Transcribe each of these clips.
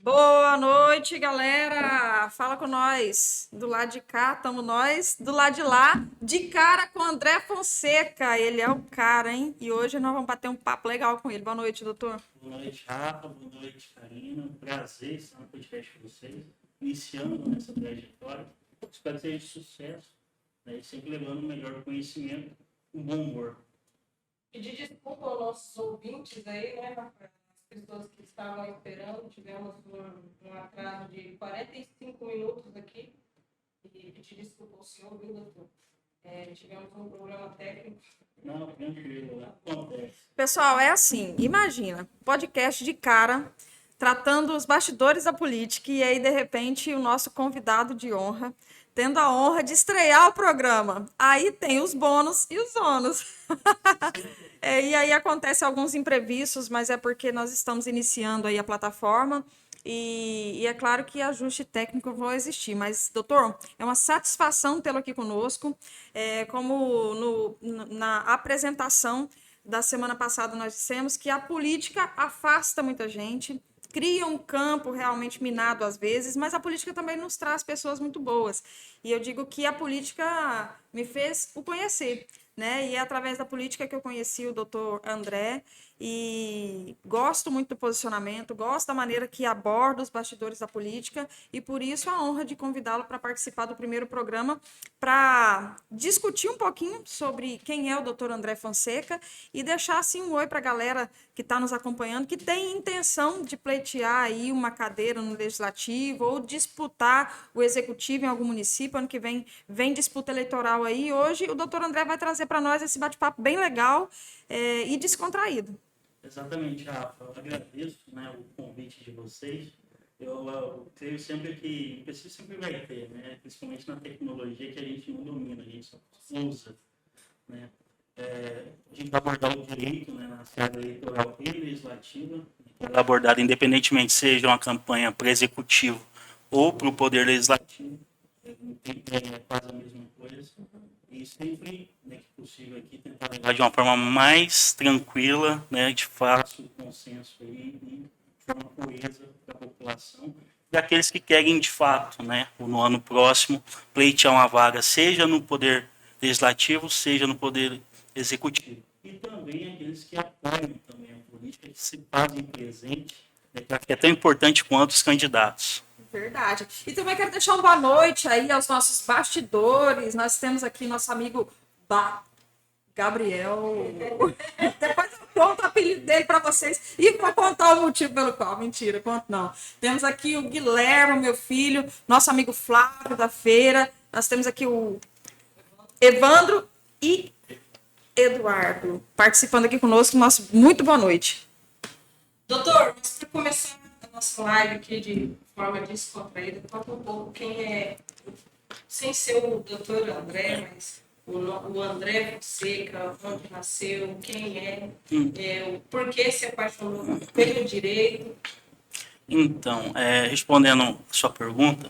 Boa noite, galera! Fala com nós. Do lado de cá, estamos nós. Do lado de lá, de cara com o André Fonseca. Ele é o cara, hein? E hoje nós vamos bater um papo legal com ele. Boa noite, doutor. Boa noite, Rafa. Boa noite, Karina. Prazer estar no podcast com vocês. Iniciando nessa trajetória. Espero que seja de sucesso, né? E sempre levando o melhor conhecimento, um bom humor. Pedir desculpa aos nossos ouvintes aí, né, Rafael? As pessoas que estavam esperando, tivemos um atraso de 45 minutos aqui. E pedir desculpa ao senhor, viu, doutor? Tivemos um problema técnico. Não, tranquilo, acontece. Pessoal, é assim, imagina, podcast de cara, tratando os bastidores da política, e aí, de repente, o nosso convidado de honra, tendo a honra de estrear o programa. Aí tem os bônus e os ônus. E aí acontece alguns imprevistos, mas é porque nós estamos iniciando aí a plataforma, e é claro que ajuste técnico vão existir, mas, doutor, é uma satisfação tê-lo aqui conosco. Como na apresentação da semana passada nós dissemos que a política afasta muita gente, cria um campo realmente minado às vezes, mas a política também nos traz pessoas muito boas. E eu digo que a política me fez o conhecer, né? E é através da política que eu conheci o doutor André, e gosto muito do posicionamento, gosto da maneira que aborda os bastidores da política, e por isso a honra de convidá-lo para participar do primeiro programa, para discutir um pouquinho sobre quem é o doutor André Fonseca e deixar assim um oi para a galera que está nos acompanhando, que tem intenção de pleitear aí uma cadeira no Legislativo ou disputar o Executivo em algum município. Ano que vem disputa eleitoral aí. Hoje o doutor André vai trazer para nós esse bate-papo bem legal e descontraído. Exatamente, Rafa. Eu agradeço, né, o convite de vocês. Eu creio sempre que preciso sempre vai ter, né, principalmente na tecnologia que a gente não domina, a gente só usa, né. A gente vai abordar o direito, né, na seara eleitoral e legislativa, que é abordado independentemente seja uma campanha para executivo ou para o poder legislativo, é quase a mesma coisa. E sempre, né, que possível aqui, tentar levar de uma forma mais tranquila, né, de fácil consenso aí, e de forma coesa para a população, e aqueles que querem de fato, né, no ano próximo, pleitear uma vaga, seja no poder legislativo, seja no poder executivo. E também aqueles que apoiam também a política, que se fazem presente, né, que é tão importante quanto os candidatos. Verdade. E também quero deixar uma boa noite aí aos nossos bastidores. Nós temos aqui nosso amigo Gabriel. Depois eu conto o apelido dele para vocês e vou contar o motivo pelo qual. Mentira, conto não. Temos aqui o Guilherme, meu filho, nosso amigo Flávio da feira. Nós temos aqui o Evandro e Eduardo participando aqui conosco. Nosso muito boa noite. Doutor, mas para começar a nossa live aqui de forma descontraída, conta um pouco quem é, sem ser o doutor André, mas o André Fonseca, onde nasceu, quem o porquê se apaixonou pelo direito. Então, respondendo a sua pergunta,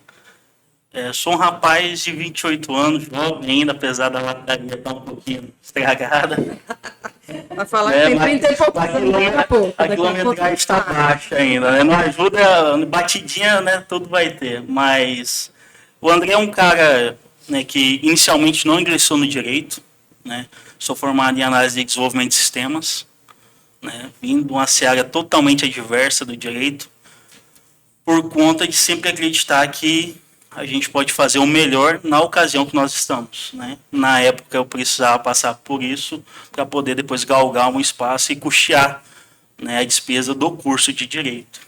sou um rapaz de 28 anos, jovem ainda, apesar da lataria estar um pouquinho estragada. Vai falar que tem 30 e poucos anos, daqui a pouco. A quilometragem está baixa ainda, né? Não ajuda, batidinha, né? Tudo vai ter. Mas o André é um cara, né, que inicialmente não ingressou no direito, né? Sou formado em análise de desenvolvimento de sistemas, né? Vim de uma seara totalmente adversa do direito, por conta de sempre acreditar que a gente pode fazer o melhor na ocasião que nós estamos, né? Na época eu precisava passar por isso para poder depois galgar um espaço e custear, né, a despesa do curso de Direito.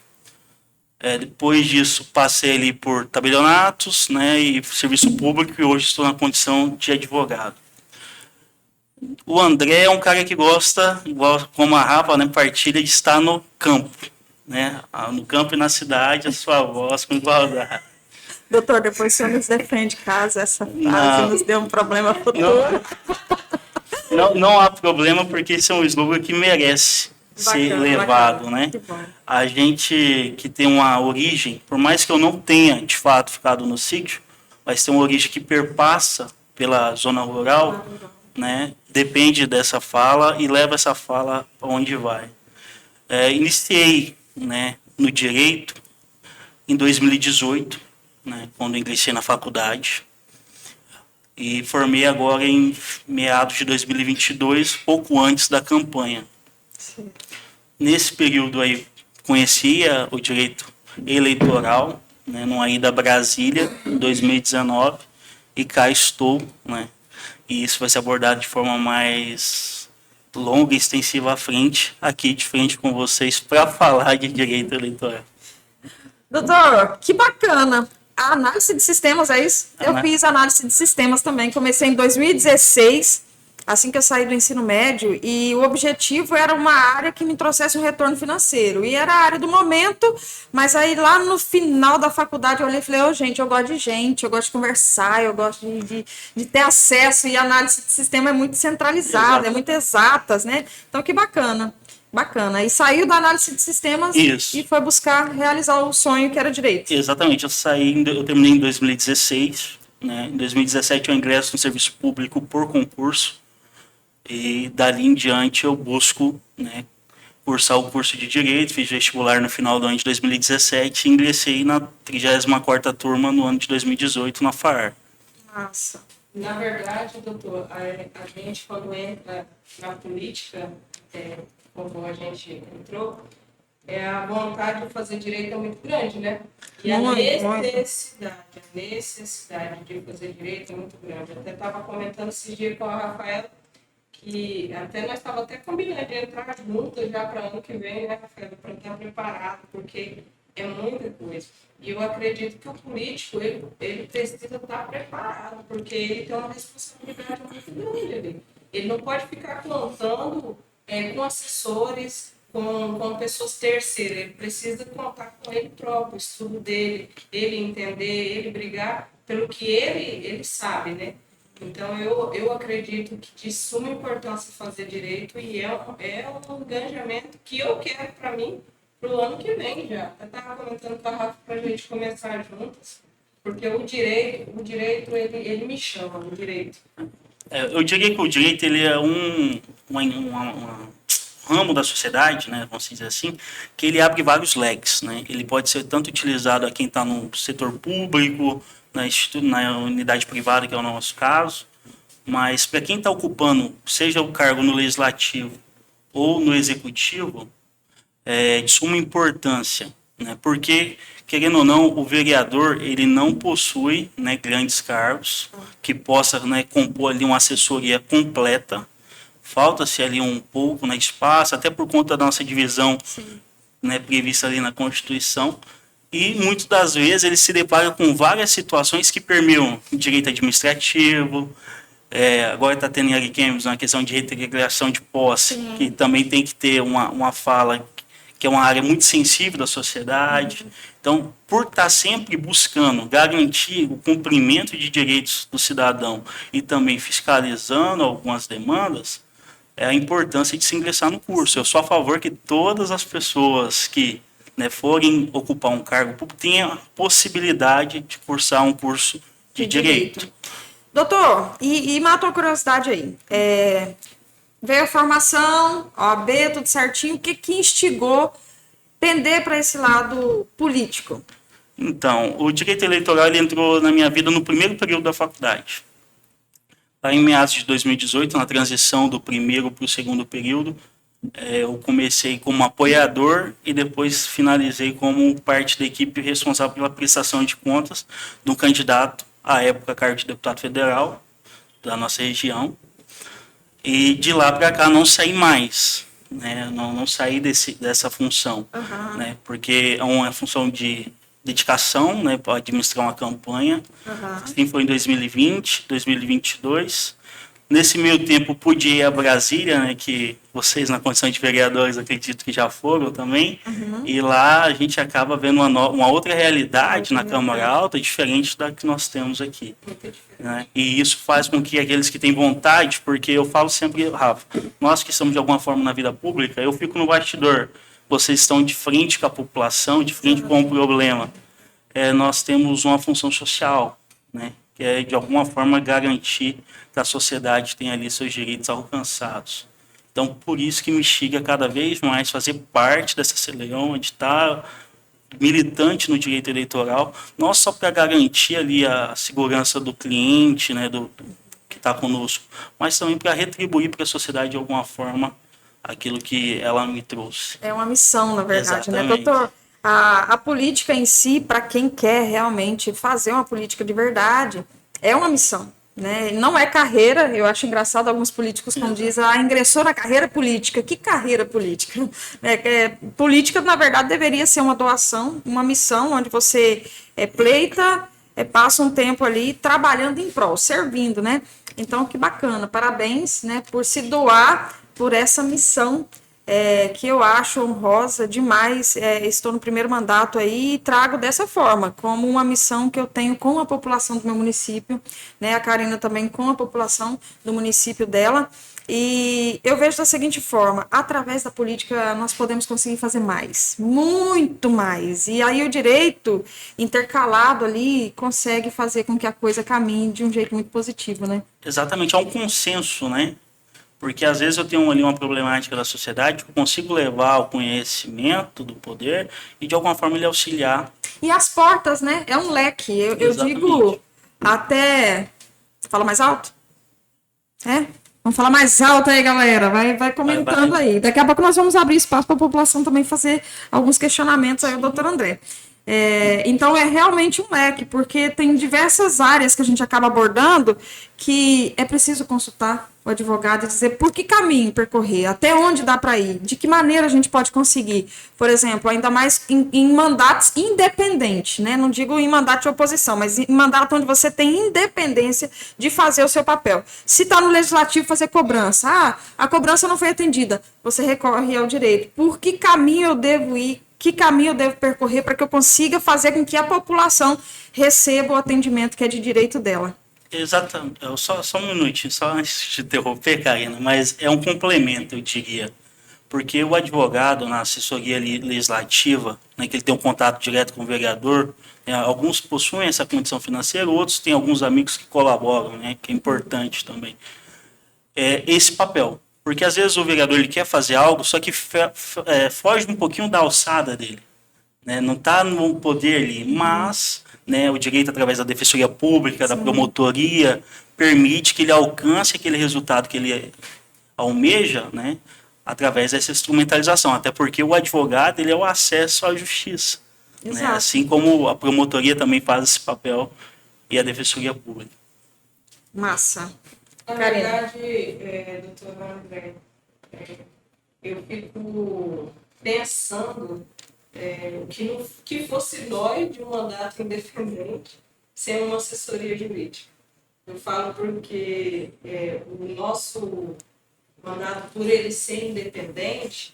Depois disso passei ali por tabelionatos, né, e serviço público, e hoje estou na condição de advogado. O André é um cara que gosta, igual como a Rafa, né, partilha de estar no campo, né? No campo e na cidade, a sua voz com igualdade. Doutor, depois o senhor nos defende caso essa frase nos dê um problema futuro. Não há problema, porque esse é um slogan que merece ser levado, bacana, né? A gente que tem uma origem, por mais que eu não tenha de fato ficado no sítio, mas tem uma origem que perpassa pela zona rural, né? Depende dessa fala e leva essa fala para onde vai. Iniciei, né, no direito em 2018, né, quando ingressei na faculdade. E formei agora em meados de 2022, pouco antes da campanha. Sim. Nesse período aí, conhecia o direito eleitoral, né, numa ida a Brasília, em 2019, e cá estou, né, e isso vai ser abordado de forma mais longa e extensiva à frente, aqui de frente com vocês, para falar de direito eleitoral. Doutor, que bacana. A análise de sistemas, é isso? Eu Ana- fiz análise de sistemas também. Comecei em 2016, assim que eu saí do ensino médio, e o objetivo era uma área que me trouxesse um retorno financeiro. E era a área do momento, mas aí lá no final da faculdade eu olhei e falei, gente, eu gosto de gente, eu gosto de conversar, eu gosto de ter acesso, e a análise de sistema é muito centralizada, Exato. é muito exatas, né? Então, que bacana. Bacana. E saiu da análise de sistemas Isso. e foi buscar realizar o sonho que era direito. Exatamente, eu terminei em 2016, né? Em 2017 eu ingresso no serviço público por concurso, e dali em diante eu busco, né, cursar o curso de Direito, fiz vestibular no final do ano de 2017 e ingressei na 34ª turma no ano de 2018 na FAAR. Massa. Na verdade, doutor, a gente quando entra na política, como a gente entrou, a vontade de fazer direito é muito grande, né? E a necessidade de fazer direito é muito grande. Eu até estava comentando esses dias com a Rafaela, que até nós estávamos até combinando de entrar juntas já para ano que vem, né, Rafaela, para estar preparado, porque é muita coisa. E eu acredito que o político, ele precisa estar preparado, porque ele tem uma responsabilidade muito grande ali. Ele não pode ficar contando com assessores, com pessoas terceiras. Ele precisa contar com ele próprio, o estudo dele, ele entender, ele brigar pelo que ele sabe, né? Então, eu acredito que de suma importância fazer direito e é um engajamento que eu quero para mim para o ano que vem já. Eu estava comentando com a Rafa para a gente começar juntas, porque o direito ele me chama, o direito. Eu diria que o direito ele é um ramo da sociedade, né, vamos dizer assim, que ele abre vários leques, né? Ele pode ser tanto utilizado a quem está no setor público, na unidade privada, que é o nosso caso, mas para quem está ocupando, seja o cargo no legislativo ou no executivo, é de suma importância, né? Porque, querendo ou não, o vereador ele não possui, né, grandes cargos que possa, né, compor ali uma assessoria completa. Falta-se ali um pouco, né, espaço, até por conta da nossa divisão, né, prevista ali na Constituição. E muitas das vezes ele se depara com várias situações que permeiam direito administrativo. Agora está tendo em Ariquemes uma questão de reintegração de posse, que também tem que ter uma fala, que é uma área muito sensível da sociedade. Então, por estar sempre buscando garantir o cumprimento de direitos do cidadão e também fiscalizando algumas demandas, é a importância de se ingressar no curso. Eu sou a favor que todas as pessoas que, né, forem ocupar um cargo público tenham a possibilidade de cursar um curso de direito. Doutor, e matou a curiosidade aí. Veio a formação, OAB, tudo certinho. O que instigou pender para esse lado político? Então, o direito eleitoral ele entrou na minha vida no primeiro período da faculdade. Lá em meados de 2018, na transição do primeiro para o segundo período, eu comecei como apoiador e depois finalizei como parte da equipe responsável pela prestação de contas de um candidato, à época, cargo de deputado federal da nossa região. E de lá para cá não saí mais, né? Não saí dessa função, né? Porque é uma função de dedicação, né, para administrar uma campanha. Assim foi em 2020, 2022. Nesse meio tempo, pude ir a Brasília, né, que vocês, na condição de vereadores, acredito que já foram também. E lá a gente acaba vendo uma outra realidade na Câmara Alta, diferente da que nós temos aqui. Né? E isso faz com que aqueles que têm vontade, porque eu falo sempre, Rafa, nós que estamos de alguma forma na vida pública, eu fico no bastidor, vocês estão de frente com a população, de frente com o problema. Nós temos uma função social, né, que é de alguma forma garantir que a sociedade tenha ali seus direitos alcançados. Então, por isso que me instiga cada vez mais fazer parte dessa celeuma, de estar militante no direito eleitoral, não só para garantir ali a segurança do cliente, né, que está conosco, mas também para retribuir para a sociedade de alguma forma aquilo que ela me trouxe. É uma missão, na verdade, né, Exatamente. doutor? A política em si, para quem quer realmente fazer uma política de verdade, é uma missão. Né? Não é carreira, eu acho engraçado alguns políticos quando dizem, ingressou na carreira política. Que carreira política? Política, na verdade, deveria ser uma doação, uma missão, onde você pleita, passa um tempo ali trabalhando em prol, servindo, né? Então, que bacana, parabéns, né, por se doar por essa missão, que eu acho honrosa demais. Estou no primeiro mandato aí e trago dessa forma, como uma missão que eu tenho com a população do meu município, né? A Karina também com a população do município dela. E eu vejo da seguinte forma: através da política nós podemos conseguir fazer mais, muito mais. E aí o direito intercalado ali consegue fazer com que a coisa caminhe de um jeito muito positivo, né? Exatamente, é um consenso, né? Porque às vezes eu tenho ali uma problemática da sociedade que eu consigo levar ao conhecimento do poder e de alguma forma ele auxiliar. E as portas, né? É um leque. Eu digo até... Fala mais alto? Vamos falar mais alto aí, galera. Vai comentando aí. Daqui a pouco nós vamos abrir espaço para a população também fazer alguns questionamentos aí ao doutor André. Então, é realmente um leque, porque tem diversas áreas que a gente acaba abordando que é preciso consultar o advogado e dizer por que caminho percorrer, até onde dá para ir, de que maneira a gente pode conseguir. Por exemplo, ainda mais em mandatos independentes, né? Não digo em mandato de oposição, mas em mandato onde você tem independência de fazer o seu papel. Se está no legislativo, fazer cobrança. A cobrança não foi atendida. Você recorre ao direito. Por que caminho eu devo ir? Que caminho eu devo percorrer para que eu consiga fazer com que a população receba o atendimento que é de direito dela? Exatamente. Só um minutinho, só antes de interromper, Karina, mas é um complemento, eu diria. Porque o advogado, na assessoria legislativa, né, que ele tem um contato direto com o vereador, alguns possuem essa condição financeira, outros têm alguns amigos que colaboram, né, que é importante também. Esse papel. Porque às vezes o vereador ele quer fazer algo, só que foge um pouquinho da alçada dele. Né? Não está no poder ali, mas né, o direito através da defensoria pública, da promotoria, permite que ele alcance aquele resultado que ele almeja, né, através dessa instrumentalização. Até porque o advogado ele é o acesso à justiça. Né? Assim como a promotoria também faz esse papel e a defensoria pública. Massa. Na verdade, doutor André, eu fico pensando que fosse nós de um mandato independente sem uma assessoria jurídica. Eu falo porque o nosso mandato, por ele ser independente,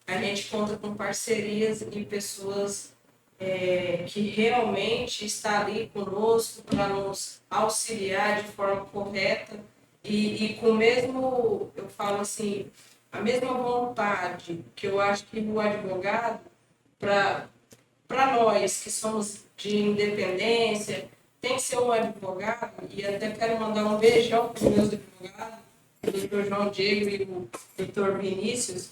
a gente conta com parcerias e pessoas que realmente estão ali conosco para nos auxiliar de forma correta e com o mesmo, eu falo assim, a mesma vontade que eu acho que o advogado, para nós que somos de independência, tem que ser um advogado, e até quero mandar um beijão para os meus advogados, o doutor João Diego e o doutor Vinícius.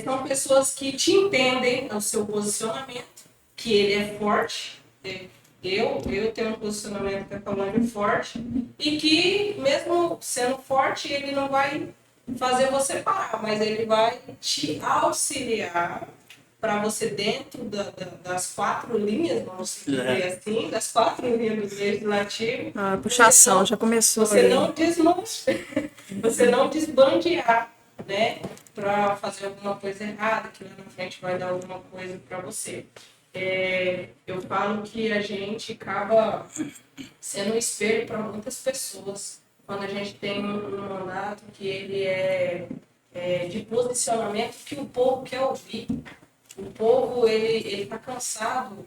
São pessoas que te entendem no seu posicionamento, que ele é forte, eu tenho um posicionamento que é falando forte, e que mesmo sendo forte, ele não vai fazer você parar, mas ele vai te auxiliar para você dentro das 4 linhas, vamos dizer assim, das 4 linhas do legislativo. Puxação, já começou. Você não desbandear, né, para fazer alguma coisa errada, que lá na frente vai dar alguma coisa para você. Eu falo que a gente acaba sendo um espelho para muitas pessoas quando a gente tem um mandato que ele é de posicionamento que o povo quer ouvir. O povo ele está cansado,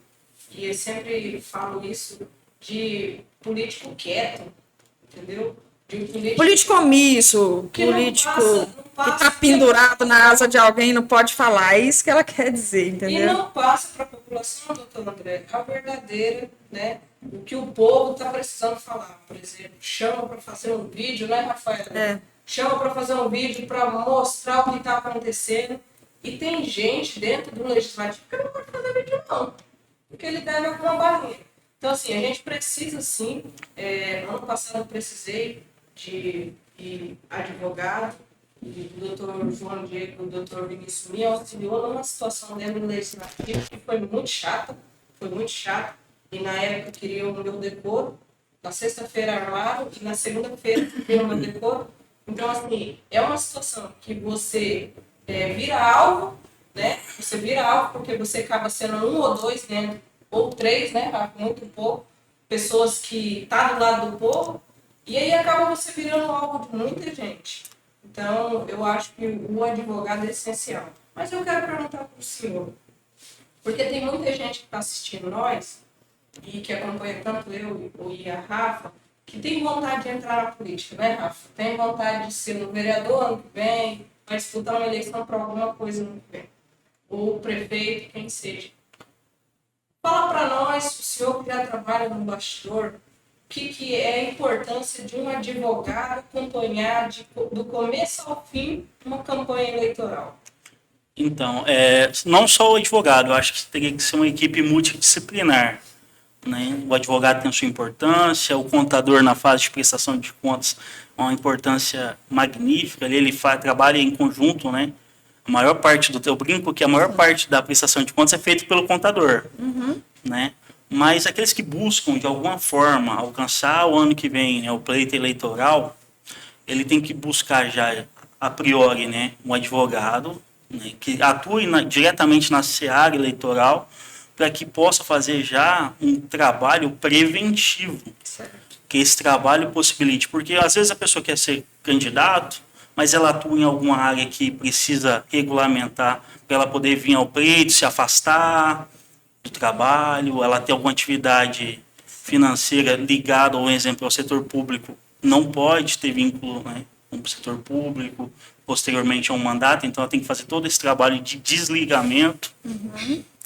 e eu sempre falo isso, de político quieto, entendeu? Político omisso, político que está pendurado na asa de alguém, não pode falar. É isso que ela quer dizer, entendeu? E não passa para a população, doutor André, a verdadeira, né? O que o povo está precisando falar. Por exemplo, chama para fazer um vídeo, né, Rafael? Chama para fazer um vídeo para mostrar o que está acontecendo. E tem gente dentro do legislativo que não pode fazer vídeo, não. porque ele deve alguma barreira. Então, assim, a gente precisa, sim, ano passado eu precisei de advogado, e o doutor João Diego e o doutor Vinícius me auxiliou numa situação dentro do legislativo que foi muito chata, e na época queriam o meu decoro, na sexta-feira armaram e na segunda-feira queriam o meu decoro. Então, assim, é uma situação que você vira alvo, né? Você vira alvo porque você acaba sendo um ou dois dentro, ou três, né? Muito pouco, pessoas que tá do lado do povo, e aí acaba você virando alvo de muita gente. Então, eu acho que o advogado é essencial. Mas eu quero perguntar para o senhor, porque tem muita gente que está assistindo nós, e que acompanha tanto eu e a Rafa, que tem vontade de entrar na política, né, Rafa? Tem vontade de ser um vereador ano que vem, vai disputar uma eleição para alguma coisa ano que vem. Ou prefeito, quem seja. Fala para nós, o senhor que já trabalha no bastidor, o que é a importância de um advogado acompanhar do começo ao fim uma campanha eleitoral? Então, não só o advogado, eu acho que teria que ser uma equipe multidisciplinar, né? O advogado tem a sua importância, o contador na fase de prestação de contas uma importância magnífica, ele trabalha em conjunto, né? A maior parte eu brinco que a maior parte da prestação de contas é feita pelo contador, né? Mas aqueles que buscam de alguma forma alcançar o ano que vem, né, o pleito eleitoral, ele tem que buscar já a priori, né, um advogado, né, que atue diretamente na seara eleitoral, para que possa fazer já um trabalho preventivo, que esse trabalho possibilite, porque às vezes a pessoa quer ser candidato, mas ela atua em alguma área que precisa regulamentar para ela poder vir ao pleito, se afastar do trabalho, ela tem alguma atividade financeira ligada, ou exemplo, ao setor público, não pode ter vínculo, né, com o setor público, posteriormente a um mandato, então ela tem que fazer todo esse trabalho de desligamento.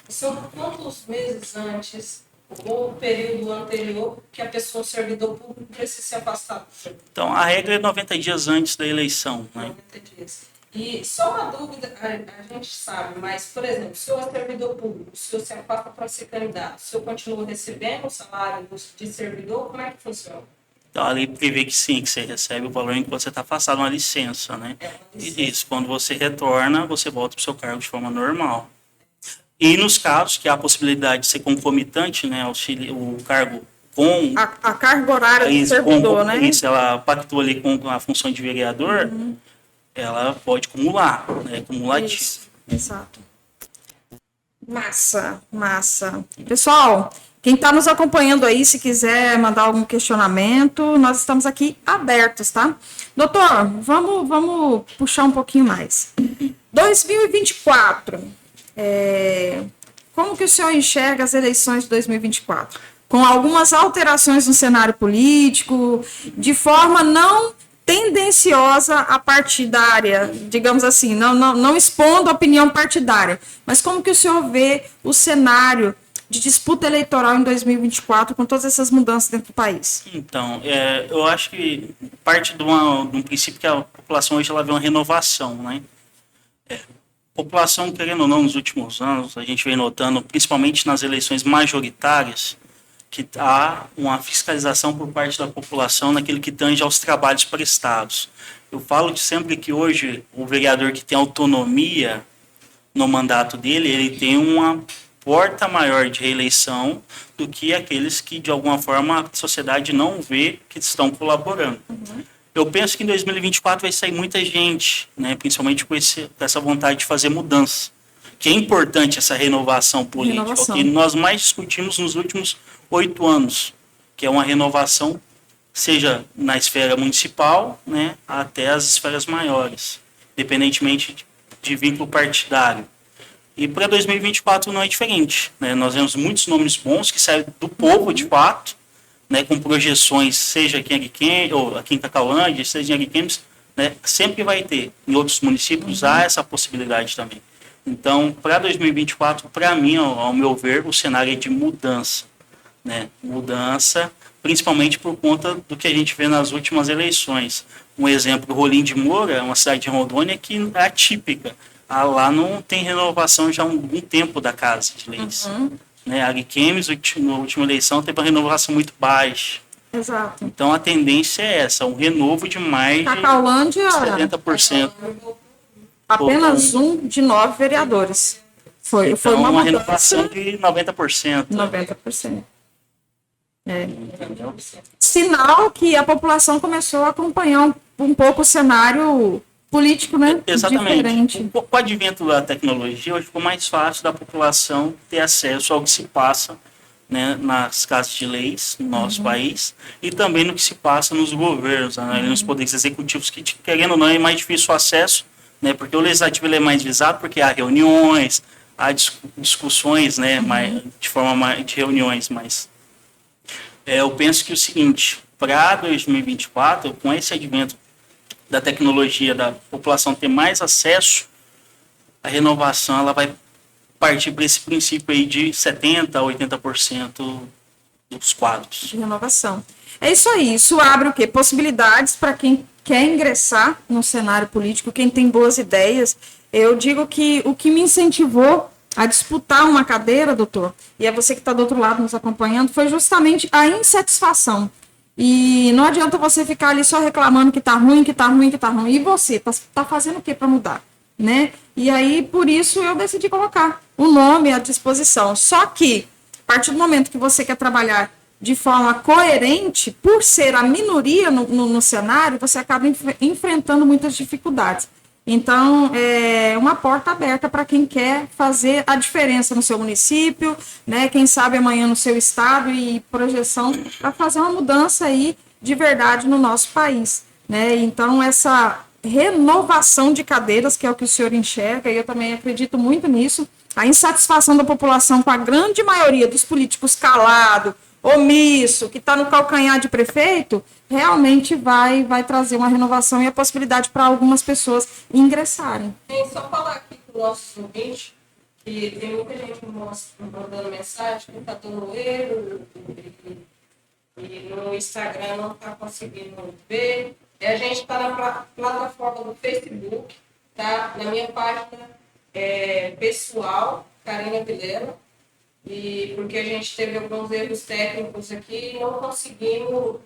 São quantos meses antes ou período anterior que a pessoa, servidor público, precisa se afastar? Então, a regra é 90 dias antes da eleição, né? 90 dias. E só uma dúvida, a gente sabe, mas, por exemplo, se eu é servidor público, se eu se afasta para ser candidato, se eu continuo recebendo o salário de servidor, como é que funciona? Então, a lei prevê que sim, que você recebe o valor em que você está afastado, uma licença, né? É uma licença. Isso, quando você retorna, você volta para o seu cargo de forma normal. E nos casos que há a possibilidade de ser concomitante, né, o cargo com... A carga horária do isso, servidor, né? Isso, ela pactua ali com a função de vereador, ela pode acumular, né, cumulativo. Isso, exato. Massa, massa. Pessoal, quem está nos acompanhando aí, se quiser mandar algum questionamento, nós estamos aqui abertos, tá? Doutor, vamos puxar um pouquinho mais. 2024, como que o senhor enxerga as eleições de 2024? Com algumas alterações no cenário político, de forma não tendenciosa a partidária, digamos assim, não expondo a opinião partidária, mas como que o senhor vê o cenário de disputa eleitoral em 2024 com todas essas mudanças dentro do país? Então, eu acho que parte de um princípio que a população hoje ela vê uma renovação, né? População, querendo ou não, nos últimos anos, a gente vem notando, principalmente nas eleições majoritárias, que há uma fiscalização por parte da população naquilo que tange aos trabalhos prestados. Eu falo sempre que hoje o vereador que tem autonomia no mandato dele, ele tem uma porta maior de reeleição do que aqueles que, de alguma forma, a sociedade não vê que estão colaborando. Eu penso que em 2024 vai sair muita gente, né, principalmente com essa vontade de fazer mudança. Que é importante essa renovação política, o que nós mais discutimos nos últimos 8 anos, que é uma renovação, seja na esfera municipal, né, até as esferas maiores, independentemente de vínculo partidário. E para 2024 não é diferente, né? Nós vemos muitos nomes bons que saem do povo, de fato, né, com projeções, seja aqui em Ariquemes, ou aqui em Cacauândia, seja em Ariquemes, né, sempre vai ter. Em outros municípios há essa possibilidade também. Então, para 2024, para mim, ao meu ver, o cenário é de mudança, né? Mudança, principalmente por conta do que a gente vê nas últimas eleições. Um exemplo, Rolim de Moura, é uma cidade de Rondônia que é atípica. Lá não tem renovação já há algum tempo da Casa de Leis. né? A Ariquemes, na última eleição, teve uma renovação muito baixa. Exato. Então, a tendência é essa, um renovo de mais de Cacaulândia, 70%. apenas um de 9 vereadores. Foi Então, uma uma mudança renovação de 90%. 90%. Entendeu? Sinal que a população começou a acompanhar um pouco o cenário político, né? Exatamente. Diferente. Com o advento da tecnologia, hoje ficou mais fácil da população ter acesso ao que se passa, né, nas casas de leis no nosso país e também no que se passa nos governos, né, nos poderes executivos, que, querendo ou não, é mais difícil o acesso, né, porque o legislativo ele é mais visado, porque há reuniões, há discussões, né, de forma de reuniões, mas eu penso que o seguinte, para 2024, com esse advento da tecnologia, da população ter mais acesso, a renovação ela vai partir para esse princípio aí de 70% a 80% dos quadros. De renovação. É isso aí. Isso abre o quê? Possibilidades para quem quer ingressar no cenário político, quem tem boas ideias. Eu digo que o que me incentivou a disputar uma cadeira, doutor, e é você que está do outro lado nos acompanhando, foi justamente a insatisfação. E não adianta você ficar ali só reclamando que tá ruim, que tá ruim, que tá ruim. E você, tá fazendo o que para mudar? Né? E aí, por isso, eu decidi colocar o nome à disposição. Só que, a partir do momento que você quer trabalhar de forma coerente, por ser a minoria no cenário, você acaba enfrentando muitas dificuldades. Então, é uma porta aberta para quem quer fazer a diferença no seu município, né? Quem sabe amanhã no seu estado e projeção para fazer uma mudança aí de verdade no nosso país, né? Então, essa renovação de cadeiras, que é o que o senhor enxerga, e eu também acredito muito nisso, a insatisfação da população com a grande maioria dos políticos calado, omisso, que está no calcanhar de prefeito, realmente vai trazer uma renovação e a possibilidade para algumas pessoas ingressarem. Tem só falar aqui com o nosso ouvinte que tem muita gente mandando mensagem que está dando erro e no Instagram não está conseguindo ver. E a gente está na plataforma do Facebook, tá? Na minha página pessoal, Karina Vilela, e porque a gente teve alguns erros técnicos aqui e não conseguimos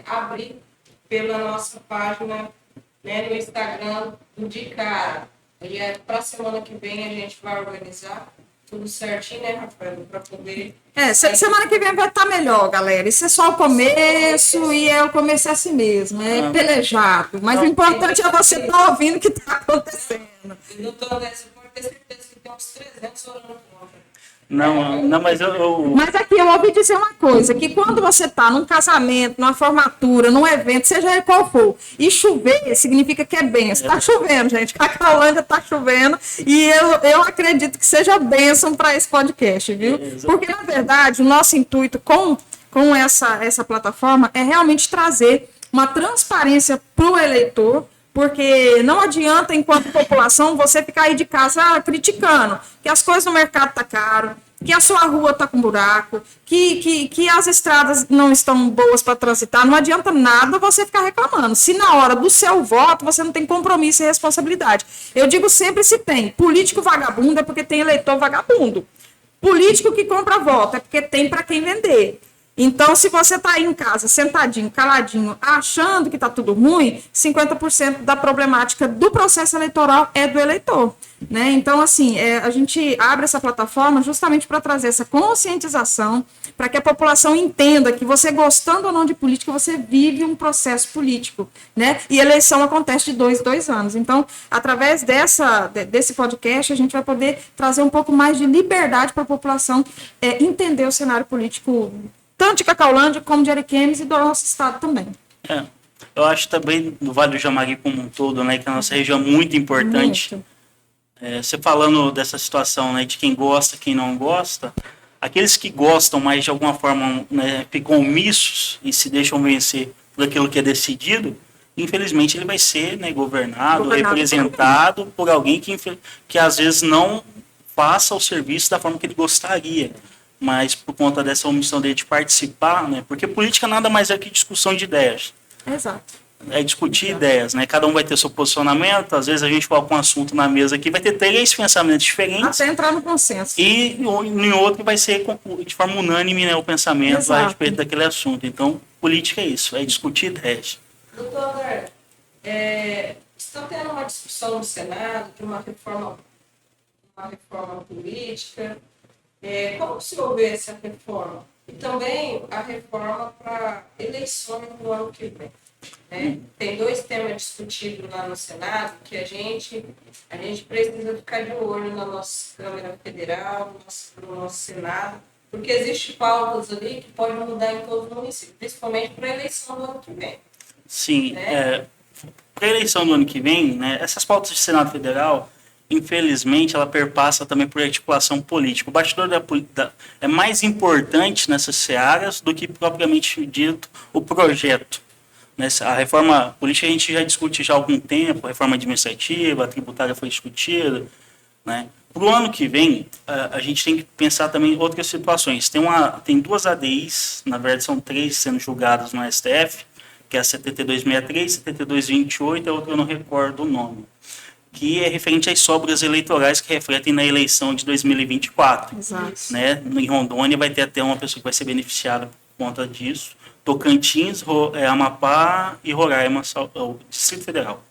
abrir pela nossa página, né, no Instagram do De Cara. E para a semana que vem a gente vai organizar tudo certinho, né, Rafael, para poder... Semana que vem vai estar melhor, galera. Isso é só o começo e o começo é assim mesmo, é pelejado. Mas o importante é você estar ouvindo o que está acontecendo. Doutor André, você pode ter certeza que tem uns 300 orando contra. Não, mas Mas aqui eu ouvi dizer uma coisa, que quando você está num casamento, numa formatura, num evento, seja ele qual for, e chover, significa que é bênção. Está chovendo, gente. Cacaulândia está chovendo, e eu acredito que seja bênção para esse podcast, viu? Porque, na verdade, o nosso intuito com essa plataforma é realmente trazer uma transparência para o eleitor, porque não adianta, enquanto população, você ficar aí de casa criticando que as coisas no mercado estão caro, que a sua rua está com buraco, que as estradas não estão boas para transitar. Não adianta nada você ficar reclamando. Se na hora do seu voto você não tem compromisso e responsabilidade. Eu digo sempre se tem. Político vagabundo é porque tem eleitor vagabundo. Político que compra voto é porque tem para quem vender. Então, se você está aí em casa, sentadinho, caladinho, achando que está tudo ruim, 50% da problemática do processo eleitoral é do eleitor, né? Então, assim, a gente abre essa plataforma justamente para trazer essa conscientização, para que a população entenda que você, gostando ou não de política, você vive um processo político, né? E eleição acontece de 2 em 2 anos. Então, através desse podcast, a gente vai poder trazer um pouco mais de liberdade para a população entender o cenário político tanto de Cacaulândia como de Ariquemes e do nosso estado também. Eu acho também no Vale do Jamari como um todo, né, que a nossa região é muito importante. Muito. Você falando dessa situação, né, de quem gosta, quem não gosta, aqueles que gostam, mas de alguma forma, né, ficam omissos e se deixam vencer por aquilo que é decidido, infelizmente ele vai ser, né, governado, representado por alguém que às vezes não faça o serviço da forma que ele gostaria. Mas por conta dessa omissão dele de participar, né? Porque política nada mais é que discussão de ideias. Exato. é discutir ideias, né? Cada um vai ter seu posicionamento, às vezes a gente coloca um assunto na mesa aqui, vai ter 3 pensamentos diferentes. Até entrar no consenso. E em outro vai ser de forma unânime, né, o pensamento Exato. a respeito daquele assunto. Então, política é isso, é discutir ideias. Doutor André, está tendo uma discussão no Senado de uma reforma política. Como se houver essa reforma? E também a reforma para eleições no ano que vem. Né? Tem 2 temas discutidos lá no Senado que a gente precisa ficar de olho na nossa Câmara Federal, no nosso Senado, porque existem pautas ali que podem mudar em todos os municípios, principalmente para a eleição do ano que vem. Sim, para a eleição do ano que vem, né, essas pautas de Senado Federal, infelizmente, ela perpassa também por articulação política. O bastidor é mais importante nessas searas do que propriamente dito o projeto. A reforma política a gente já discute já há algum tempo, a reforma administrativa, a tributária foi discutida, né? Para o ano que vem, a gente tem que pensar também em outras situações. Tem 2 ADIs, na verdade são 3 sendo julgadas no STF, que é a 7263, 7228, a outra eu não recordo o nome, que é referente às sobras eleitorais que refletem na eleição de 2024. Exato. Né? Em Rondônia vai ter até uma pessoa que vai ser beneficiada por conta disso. Tocantins, Amapá e Roraima, o Distrito Federal.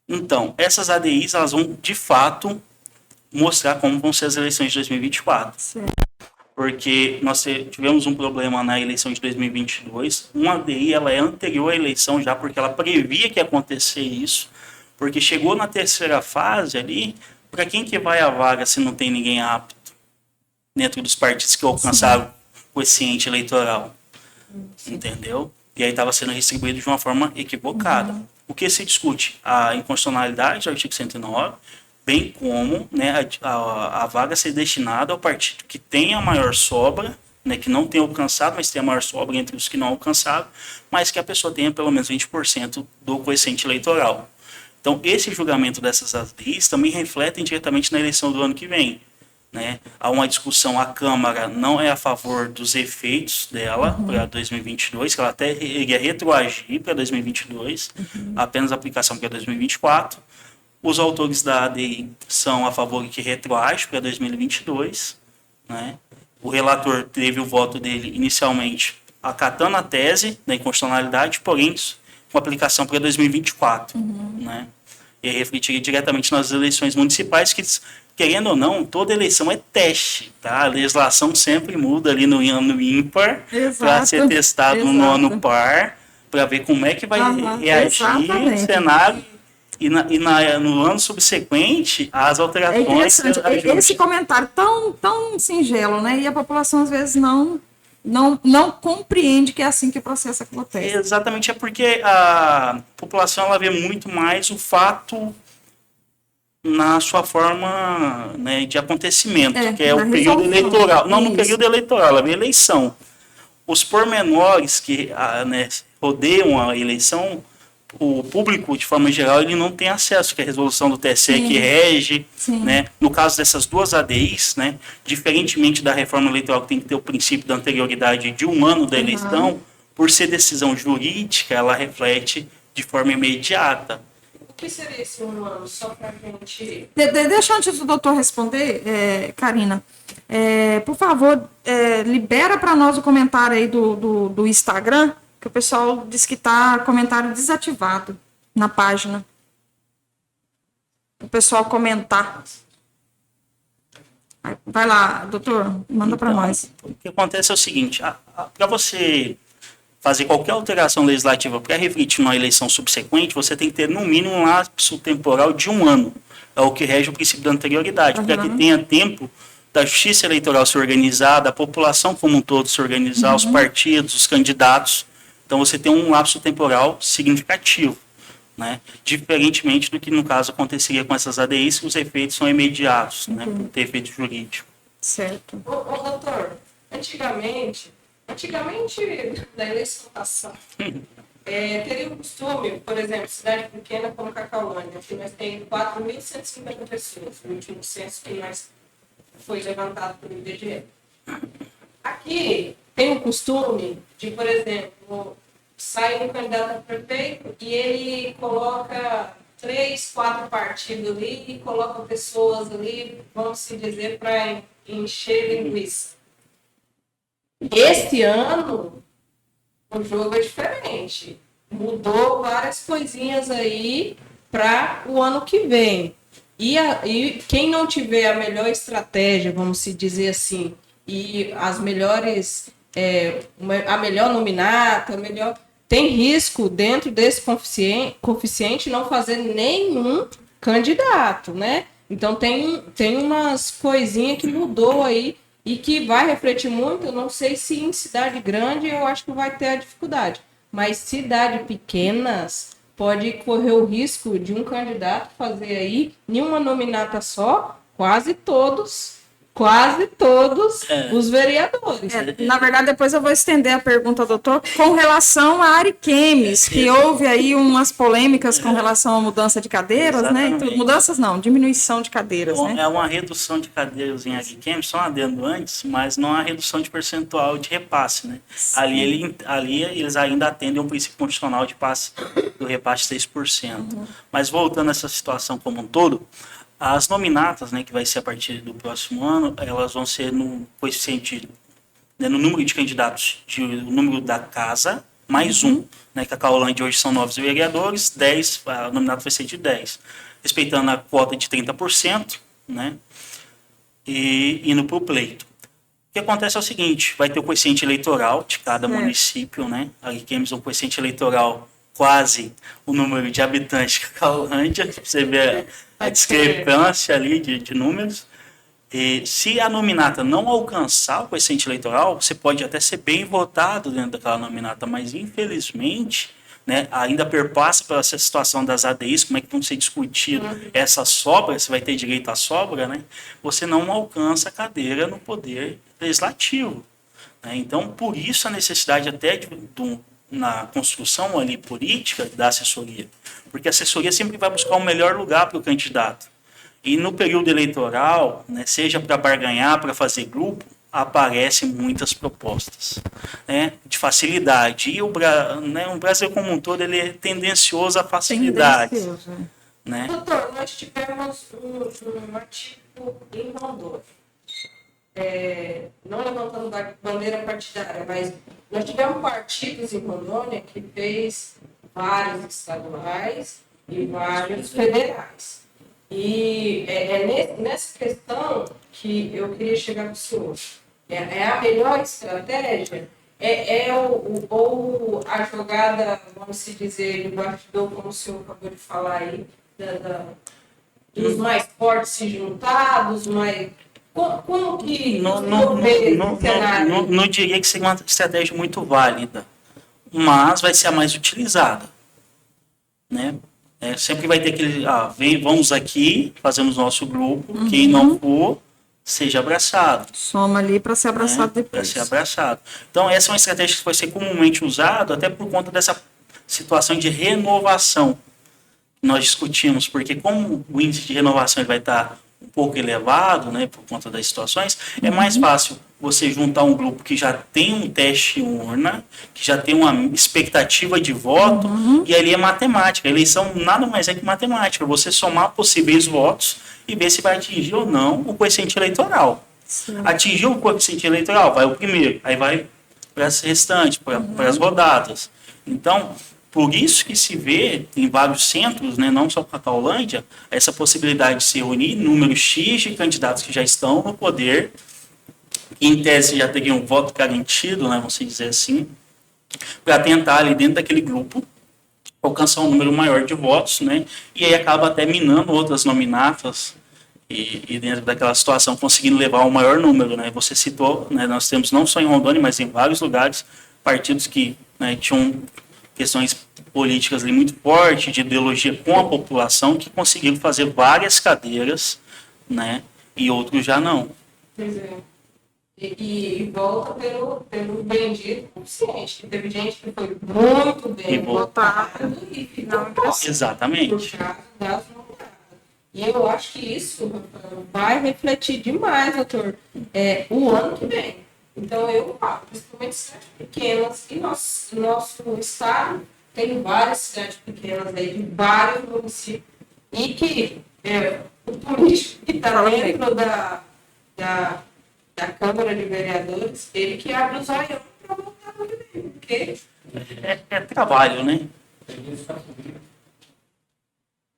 Então, essas ADIs elas vão, de fato, mostrar como vão ser as eleições de 2024. Certo. Porque nós tivemos um problema na eleição de 2022. Uma ADI ela é anterior à eleição já, porque ela previa que ia acontecer isso. Porque chegou na 3ª fase ali, para quem que vai a vaga se não tem ninguém apto dentro dos partidos que alcançaram o quociente eleitoral? Entendeu? E aí estava sendo distribuído de uma forma equivocada. O que se discute? A inconstitucionalidade do artigo 109, bem como, né, a vaga ser destinada ao partido que tem a maior sobra, né, que não tem alcançado, mas tem a maior sobra entre os que não alcançaram, mas que a pessoa tenha pelo menos 20% do quociente eleitoral. Então, esse julgamento dessas ADIs também refletem diretamente na eleição do ano que vem. Né? Há uma discussão, a Câmara não é a favor dos efeitos dela para 2022, que ela até iria retroagir para 2022, apenas a aplicação para 2024. Os autores da ADI são a favor de que retroage para 2022. Né? O relator teve o voto dele inicialmente acatando a tese da inconstitucionalidade, porém com aplicação para 2024. Né? E refletiria diretamente nas eleições municipais, que, querendo ou não, toda eleição é teste, tá? A legislação sempre muda ali no ano ímpar para ser testado no ano par, para ver como é que vai reagir o cenário. E no ano subsequente, as alterações... É interessante, esse comentário tão singelo, né? E a população, às vezes, não compreende que é assim que o processo acontece. Exatamente, é porque a população ela vê muito mais o fato na sua forma, né, de acontecimento, que é o período eleitoral. Não, no período eleitoral, ela vê a eleição. Os pormenores que né, rodeiam a eleição, o público, de forma geral, ele não tem acesso, que é a resolução do TSE que rege, né? No caso dessas 2 ADIs, né? Diferentemente da reforma eleitoral, que tem que ter o princípio da anterioridade de 1 ano da eleição, por ser decisão jurídica, ela reflete de forma imediata. O que seria esse 1 ano? Só para a gente... Deixa antes do doutor responder, Karina, por favor, libera para nós o comentário aí do Instagram, que o pessoal diz que está comentário desativado na página. O pessoal comentar. Vai lá, doutor, manda para nós. O que acontece é o seguinte, para você fazer qualquer alteração legislativa para refletir numa eleição subsequente, você tem que ter no mínimo um lapso temporal de 1 ano. É o que rege o princípio da anterioridade, para que tenha tempo da justiça eleitoral se organizar, da população como um todo se organizar, os partidos, os candidatos. Então, você tem um lapso temporal significativo, né? Diferentemente do que, no caso, aconteceria com essas ADIs, que os efeitos são imediatos, né? Por ter efeito jurídico. Certo. Ô, doutor, antigamente, na eleição passada, teria o costume, por exemplo, cidade pequena como Cacaulândia, que nós temos 4.150 pessoas, no último censo que foi levantado pelo IBGE. Aqui tem o costume de, por exemplo, sai um candidato a prefeito e ele coloca 3, 4 partidos ali e coloca pessoas ali, vamos se dizer, para encher linguiça. Esse ano, o jogo é diferente. Mudou várias coisinhas aí para o ano que vem. E quem não tiver a melhor estratégia, vamos se dizer assim, e as melhores, a melhor nominata, tem risco dentro desse coeficiente não fazer nenhum candidato, né? Então tem umas coisinhas que mudou aí e que vai refletir muito. Eu não sei se em cidade grande eu acho que vai ter a dificuldade, mas cidades pequenas pode correr o risco de um candidato fazer aí, em uma nominata só, quase todos os vereadores. Na verdade, depois eu vou estender a pergunta, doutor, com relação a Ariquemes, que houve aí umas polêmicas com relação à mudança de cadeiras, Exatamente. né? Mudanças não, diminuição de cadeiras, Bom, né? é uma redução de cadeiras em Ariquemes, só um adendo antes, mas não há redução de percentual de repasse, né? Ali eles ainda atendem um princípio constitucional de passe do repasse 6%. Mas voltando a essa situação como um todo, as nominatas, né, que vai ser a partir do próximo ano, elas vão ser no coeficiente, né, no número de candidatos, o número da casa, mais um, né, que a Caolândia hoje são 9 vereadores, 10, a nominata vai ser de 10, respeitando a quota de 30%, né, e indo para o pleito. O que acontece é o seguinte, vai ter o coeficiente eleitoral de cada município, né, Ariquemes é um coeficiente eleitoral quase o número de habitantes que a Caolândia, você vê a discrepância ali de números. E se a nominata não alcançar o coeficiente eleitoral, você pode até ser bem votado dentro daquela nominata, mas infelizmente, né, ainda perpassa por essa situação das ADIs, como é que vão ser discutido essa sobra, você vai ter direito à sobra, né, você não alcança a cadeira no poder legislativo. Né, então, por isso a necessidade até na construção ali política da assessoria, porque a assessoria sempre vai buscar o melhor lugar para o candidato. E no período eleitoral, né, seja para barganhar, para fazer grupo, aparecem muitas propostas, né, de facilidade. E o Brasil como um todo ele é tendencioso à facilidade. Né? Doutor, nós tivemos um artigo em Rondônia. Não levantando bandeira partidária, mas nós tivemos partidos em Rondônia que fez vários estaduais e vários federais. E nessa questão que eu queria chegar para o senhor. É a melhor estratégia? Ou a jogada, vamos se dizer, de bastidor, como o senhor acabou de falar aí, dos mais fortes se juntar, dos mais... Como que não diria que seria uma estratégia muito válida, mas vai ser a mais utilizada, né? Sempre vai ter aquele, vamos aqui, fazemos nosso grupo, quem não for, seja abraçado. Soma ali para ser abraçado depois. Para ser abraçado. Então essa é uma estratégia que vai ser comumente usada até por conta dessa situação de renovação que nós discutimos, porque como o índice de renovação ele vai estar um pouco elevado, né, por conta das situações, é mais fácil você juntar um grupo que já tem um teste urna, que já tem uma expectativa de voto, e ali é matemática. A eleição nada mais é que matemática. Você somar possíveis votos e ver se vai atingir ou não o coeficiente eleitoral. Sim. Atingiu o coeficiente eleitoral, vai o primeiro, aí vai para as restantes, para as rodadas. Então, por isso que se vê em vários centros, né, não só com a Caolândia, essa possibilidade de se reunir número X de candidatos que já estão no poder, que em tese já teriam um voto garantido, né, vamos dizer assim, para tentar ali dentro daquele grupo alcançar um número maior de votos, né, e aí acaba até minando outras nominatas e dentro daquela situação conseguindo levar o maior número. Né. Você citou, né, nós temos não só em Rondônia, mas em vários lugares, partidos que, né, tinham questões políticas ali muito fortes, de ideologia com a população, que conseguiram fazer várias cadeiras, né, e outros já não. Pois é. E volta pelo bendito consciente. Teve gente que foi muito bem votada e ficou exatamente. Por causa das nominadas. E eu acho que isso vai refletir demais, doutor, o ano que vem. Então, eu falo, principalmente cidades pequenas, e nosso estado tem várias cidades pequenas aí, de vários municípios, e que o político que está dentro da Câmara de Vereadores, ele que abre os olhos para voltar no que vem, porque... É trabalho, né?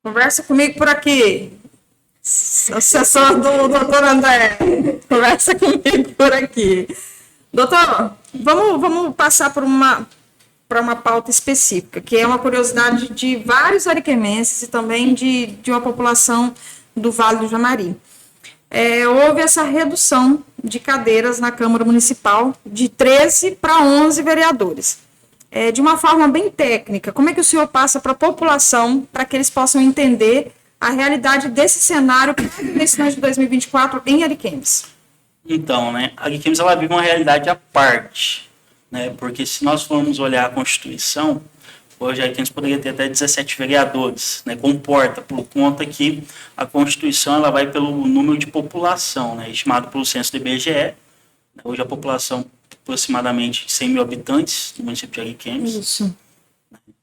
Conversa comigo por aqui. Assessor do doutor André. Conversa comigo por aqui. Doutor, vamos passar para uma pauta específica, que é uma curiosidade de vários ariquemenses e também de uma população do Vale do Jamari. Houve essa redução de cadeiras na Câmara Municipal de 13 para 11 vereadores. De uma forma bem técnica, como é que o senhor passa para a população para que eles possam entender a realidade desse cenário para as eleições de 2024 em Ariquemes? Então, né, a Ariquemes ela vive uma realidade à parte, né, porque se nós formos olhar a Constituição, hoje a Ariquemes poderia ter até 17 vereadores, né, comporta, por conta que a Constituição ela vai pelo número de população, né, estimado pelo censo do IBGE, né, hoje a população aproximadamente 100 mil habitantes no município de Ariquemes. Isso.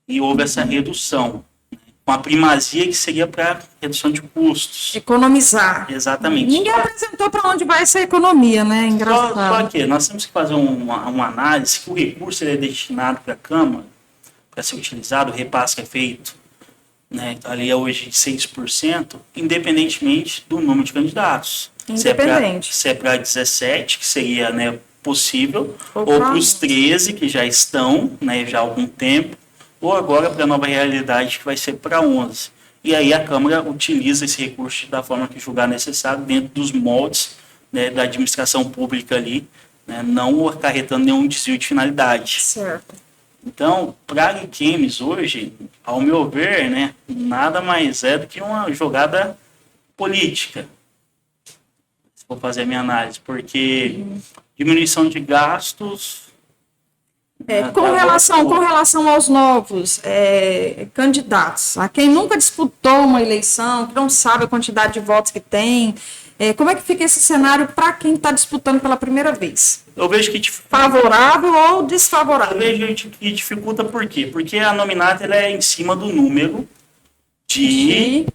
E houve essa redução, né, com a primazia que seria para redução de custos. Economizar. Exatamente. Ninguém apresentou para onde vai essa economia, né? Engraçado. Só que nós temos que fazer uma análise que o recurso ele é destinado para a Câmara, para ser utilizado, o repasse que é feito, né, ali é hoje 6%, independentemente do número de candidatos. Independente. Se é para 17, que seria, né, possível, Ou para os 13 que já estão, né, já há algum tempo, ou agora para a nova realidade que vai ser para 11. E aí a Câmara utiliza esse recurso da forma que julgar necessário, dentro dos moldes, né, da administração pública ali, né, não acarretando nenhum desvio de finalidade. Certo. Então, para Ariquemes hoje, ao meu ver, né, nada mais é do que uma jogada política, se for fazer a minha análise, porque diminuição de gastos... Com relação aos novos candidatos, a quem nunca disputou uma eleição, que não sabe a quantidade de votos que tem, como é que fica esse cenário para quem está disputando pela primeira vez? Eu vejo que favorável ou desfavorável? Eu vejo que dificulta por quê? Porque a nominata ela é em cima do número de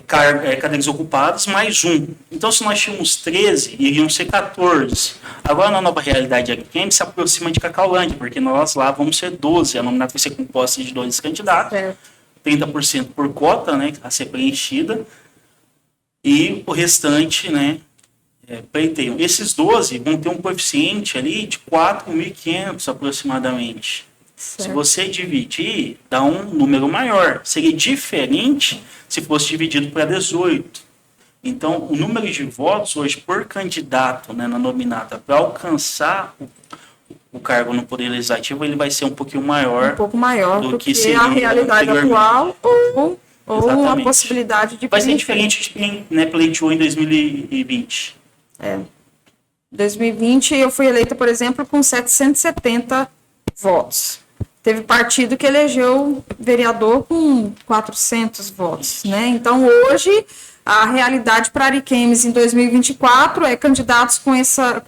cadeiras ocupadas mais um. Então, se nós tínhamos 13, iriam ser 14. Agora, na nova realidade aqui, quem se aproxima de Cacaulândia, porque nós lá vamos ser 12. A nominata vai ser composta de 12 candidatos, 30% por cota, né, a ser preenchida, e o restante, né, pleiteiam. Esses 12 vão ter um coeficiente ali de 4.500 aproximadamente. Certo. Se você dividir, dá um número maior. Seria diferente se fosse dividido para 18. Então, o número de votos hoje por candidato, né, na nominata para alcançar o cargo no Poder Legislativo, ele vai ser um pouquinho maior. Um pouco maior do que seria a realidade atual ou a possibilidade de... Vai ser diferente de quem, né, pleiteou em 2020. 2020 eu fui eleita, por exemplo, com 770 votos. Teve partido que elegeu vereador com 400 votos, né? Então, hoje, a realidade para Ariquemes em 2024 é candidatos com essa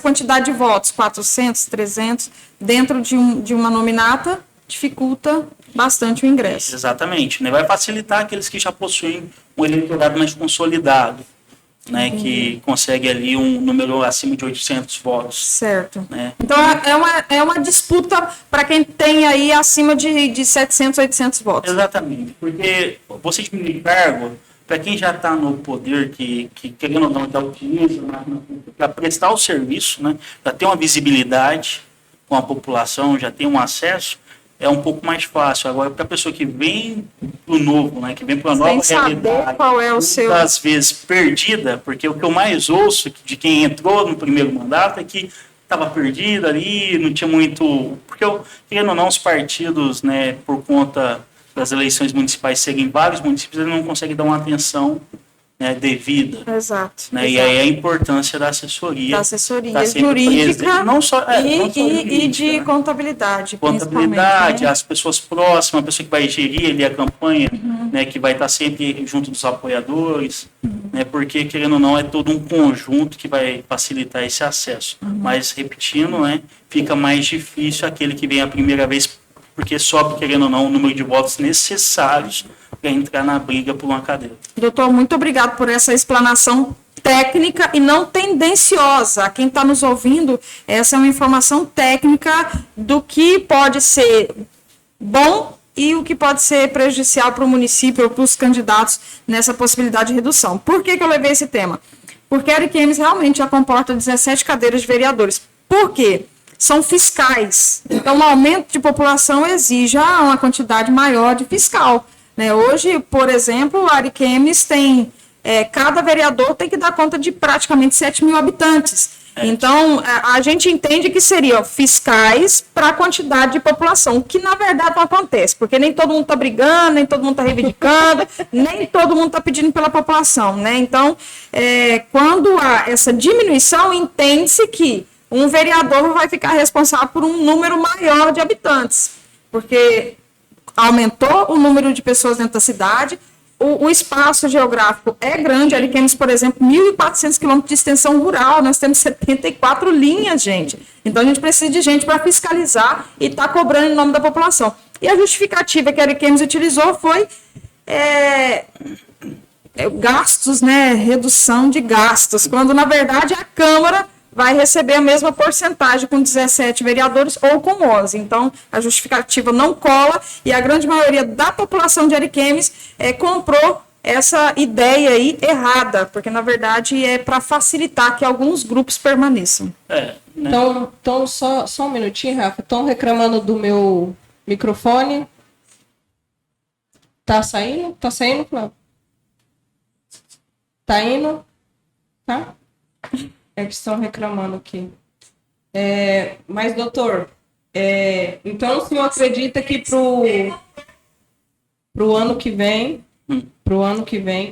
quantidade de votos, 400, 300, dentro de uma nominata, dificulta bastante o ingresso. Exatamente, né? Vai facilitar aqueles que já possuem um eleitorado mais consolidado, né, que consegue ali um número acima de 800 votos. Certo. Né? Então, é uma disputa para quem tem aí acima de 700, 800 votos. Exatamente, porque você diminuir cargo, para quem já está no poder, que querendo ou não, já utiliza para prestar o serviço, né, já tem uma visibilidade com a população, já tem um acesso, é um pouco mais fácil. Agora, para a pessoa que vem pro novo, né, que vem para a nova realidade, qual é o seu... às vezes perdida, porque o que eu mais ouço de quem entrou no primeiro mandato é que estava perdido ali, não tinha muito... Porque, querendo ou não, os partidos, né, por conta das eleições municipais serem vários municípios, eles não conseguem dar uma atenção, né, devida. Exato. Né? E aí a importância da assessoria. Da assessoria jurídica não só e de contabilidade. Contabilidade, as pessoas próximas, a pessoa que vai gerir ali a campanha, né, que vai estar sempre junto dos apoiadores. né? Porque, querendo ou não, é todo um conjunto que vai facilitar esse acesso. Mas, repetindo, né, fica mais difícil aquele que vem a primeira vez, porque sobe, querendo ou não, o número de votos necessários para entrar na briga por uma cadeira. Doutor, muito obrigado por essa explanação técnica e não tendenciosa. Quem está nos ouvindo, essa é uma informação técnica do que pode ser bom e o que pode ser prejudicial para o município ou para os candidatos nessa possibilidade de redução. Por que eu levei esse tema? Porque a Ariquemes realmente já comporta 17 cadeiras de vereadores. Por quê? São fiscais. Então, o aumento de população exige uma quantidade maior de fiscal, né? Hoje, por exemplo, a Ariquemes tem... cada vereador tem que dar conta de praticamente 7 mil habitantes. Então, a gente entende que seriam fiscais para a quantidade de população, o que na verdade não acontece, porque nem todo mundo está brigando, nem todo mundo está reivindicando, nem todo mundo está pedindo pela população, né? Então, quando há essa diminuição, entende-se que um vereador vai ficar responsável por um número maior de habitantes, porque aumentou o número de pessoas dentro da cidade. O espaço geográfico é grande. Ariquemes, por exemplo, 1.400 quilômetros de extensão rural, nós temos 74 linhas, gente. Então, a gente precisa de gente para fiscalizar e estar cobrando em nome da população. E a justificativa que a Ariquemes utilizou foi gastos, né? Redução de gastos, quando, na verdade, a Câmara vai receber a mesma porcentagem com 17 vereadores ou com 11. Então, a justificativa não cola e a grande maioria da população de Ariquemes comprou essa ideia aí errada, porque, na verdade, é para facilitar que alguns grupos permaneçam. Né? Então só um minutinho, Rafa. Estão reclamando do meu microfone. Tá saindo? Tá saindo, Flávio? Tá indo? Tá? É que estão reclamando aqui. Mas, doutor, então o senhor acredita que pro ano que vem,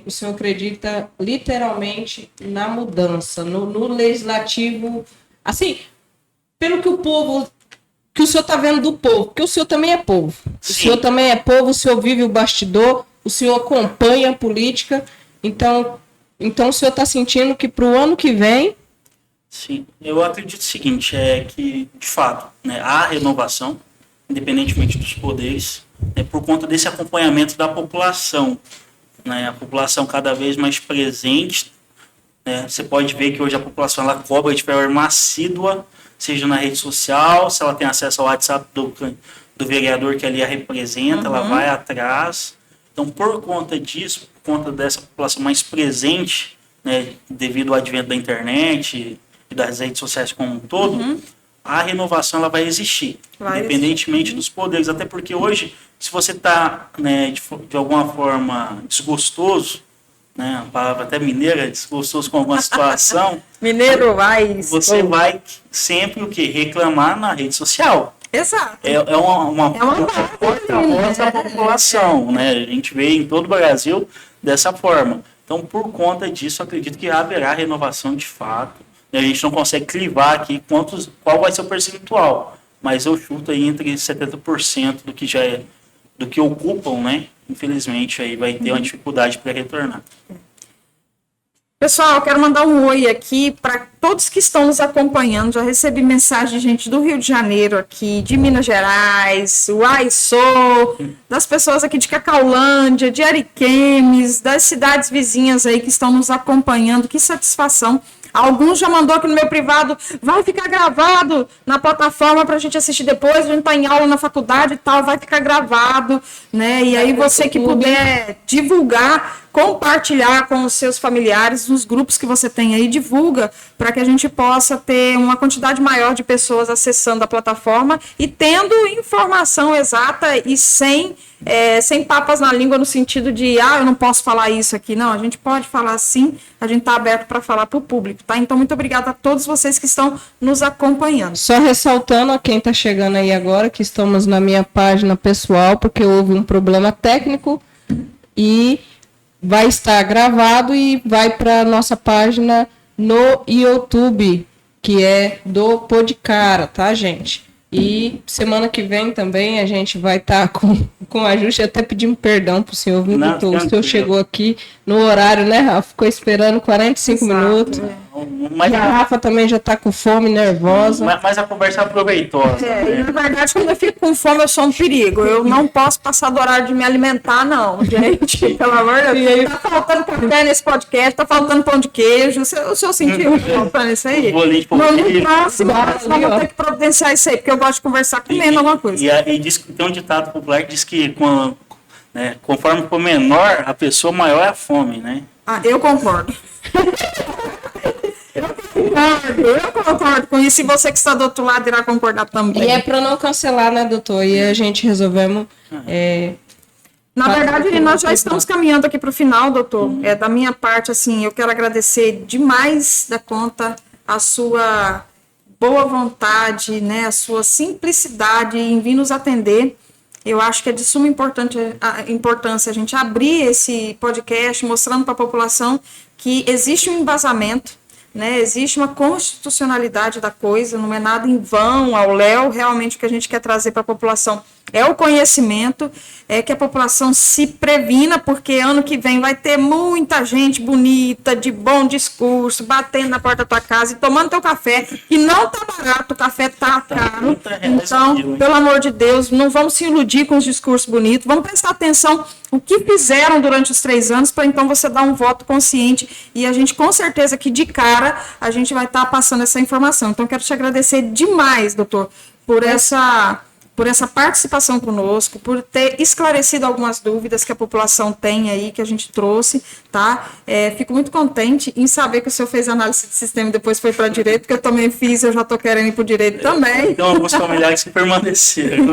o senhor acredita literalmente na mudança, no legislativo, assim, pelo que que o senhor está vendo do povo, porque o senhor também é povo. Sim. O senhor também é povo, o senhor vive o bastidor, o senhor acompanha a política, então o senhor está sentindo que pro ano que vem... Sim, eu acredito o seguinte, que, de fato, né, há renovação, independentemente dos poderes, por conta desse acompanhamento da população, né, a população cada vez mais presente, né, você pode ver que hoje a população ela cobra de forma assídua, seja na rede social, se ela tem acesso ao WhatsApp do vereador que ali a representa, ela vai atrás. Então, por conta disso, por conta dessa população mais presente, né, devido ao advento da internet e das redes sociais como um todo, a renovação ela vai existir, independentemente dos poderes. Até porque hoje, se você está, né, de alguma forma desgostoso, né, a palavra até mineira, desgostoso com alguma situação, Mineiro vai... Você vai sempre o quê? Reclamar na rede social. Exato. É uma porta-voz da população, né? A gente vê em todo o Brasil dessa forma. Então, por conta disso, acredito que haverá renovação de fato. A gente não consegue crivar aqui qual vai ser o percentual, mas eu chuto aí entre 70% do que ocupam, né? Infelizmente, aí vai ter uma dificuldade para retornar. Pessoal, eu quero mandar um oi aqui para todos que estão nos acompanhando. Já recebi mensagem de gente do Rio de Janeiro aqui, de Minas Gerais, Uaiçô, das pessoas aqui de Cacaulândia, de Ariquemes, das cidades vizinhas aí que estão nos acompanhando. Que satisfação. Alguns já mandou aqui no meu privado, vai ficar gravado na plataforma para a gente assistir depois, a gente está em aula na faculdade e tal, vai ficar gravado, né? E aí você que puder divulgar, compartilhar com os seus familiares, nos grupos que você tem aí, divulga, para que a gente possa ter uma quantidade maior de pessoas acessando a plataforma e tendo informação exata e sem papas na língua, no sentido de, eu não posso falar isso aqui. Não, a gente pode falar sim, a gente está aberto para falar para o público, tá? Então, muito obrigada a todos vocês que estão nos acompanhando. Só ressaltando a quem está chegando aí agora, que estamos na minha página pessoal, porque houve um problema técnico e vai estar gravado e vai para a nossa página no YouTube, que é do Podcara, tá, gente? E semana que vem também a gente vai estar com ajuste. Até pedimos perdão pro senhor, viu, doutor? O senhor chegou aqui no horário, né, Rafa? Ficou esperando 45 minutos. Mas e a Rafa também já tá com fome, nervosa. Mas a conversa é proveitosa. Na verdade, quando eu fico com fome, eu sou um perigo. Eu não posso passar do horário de me alimentar, não, gente. Pelo amor de Deus. Tá faltando café nesse podcast, tá faltando pão de queijo. O senhor sentiu faltando isso aí? Bolinho de pão de queijo. Nossa, vamos ter que providenciar isso aí, porque eu gosto de conversar comendo alguma coisa. E diz que tem um ditado popular que diz que conforme for menor, a pessoa maior é a fome, né? Ah, eu concordo. Eu concordo com isso. E você que está do outro lado irá concordar também. E é para não cancelar, né, doutor? E a gente resolvemos... Na verdade, nós já estamos caminhando aqui para o final, doutor. Da minha parte, assim, eu quero agradecer demais da conta a sua boa vontade, né, a sua simplicidade em vir nos atender. Eu acho que é de suma importância a gente abrir esse podcast mostrando para a população que existe um embasamento, né? Existe uma constitucionalidade da coisa, não é nada em vão, ao léu. Realmente o que a gente quer trazer para a população é o conhecimento, é que a população se previna, porque ano que vem vai ter muita gente bonita, de bom discurso, batendo na porta da tua casa e tomando teu café, e não tá barato, o café tá caro. Então, pelo amor de Deus, não vamos se iludir com os discursos bonitos, vamos prestar atenção o que fizeram durante os 3 anos, para então você dar um voto consciente, e a gente, com certeza, que de cara, a gente vai estar passando essa informação. Então, quero te agradecer demais, doutor, por essa participação conosco, por ter esclarecido algumas dúvidas que a população tem aí, que a gente trouxe, tá? Fico muito contente em saber que o senhor fez análise de sistema e depois foi para direito, porque eu também fiz, eu já estou querendo ir para o direito também. Então, alguns familiares que permaneceram.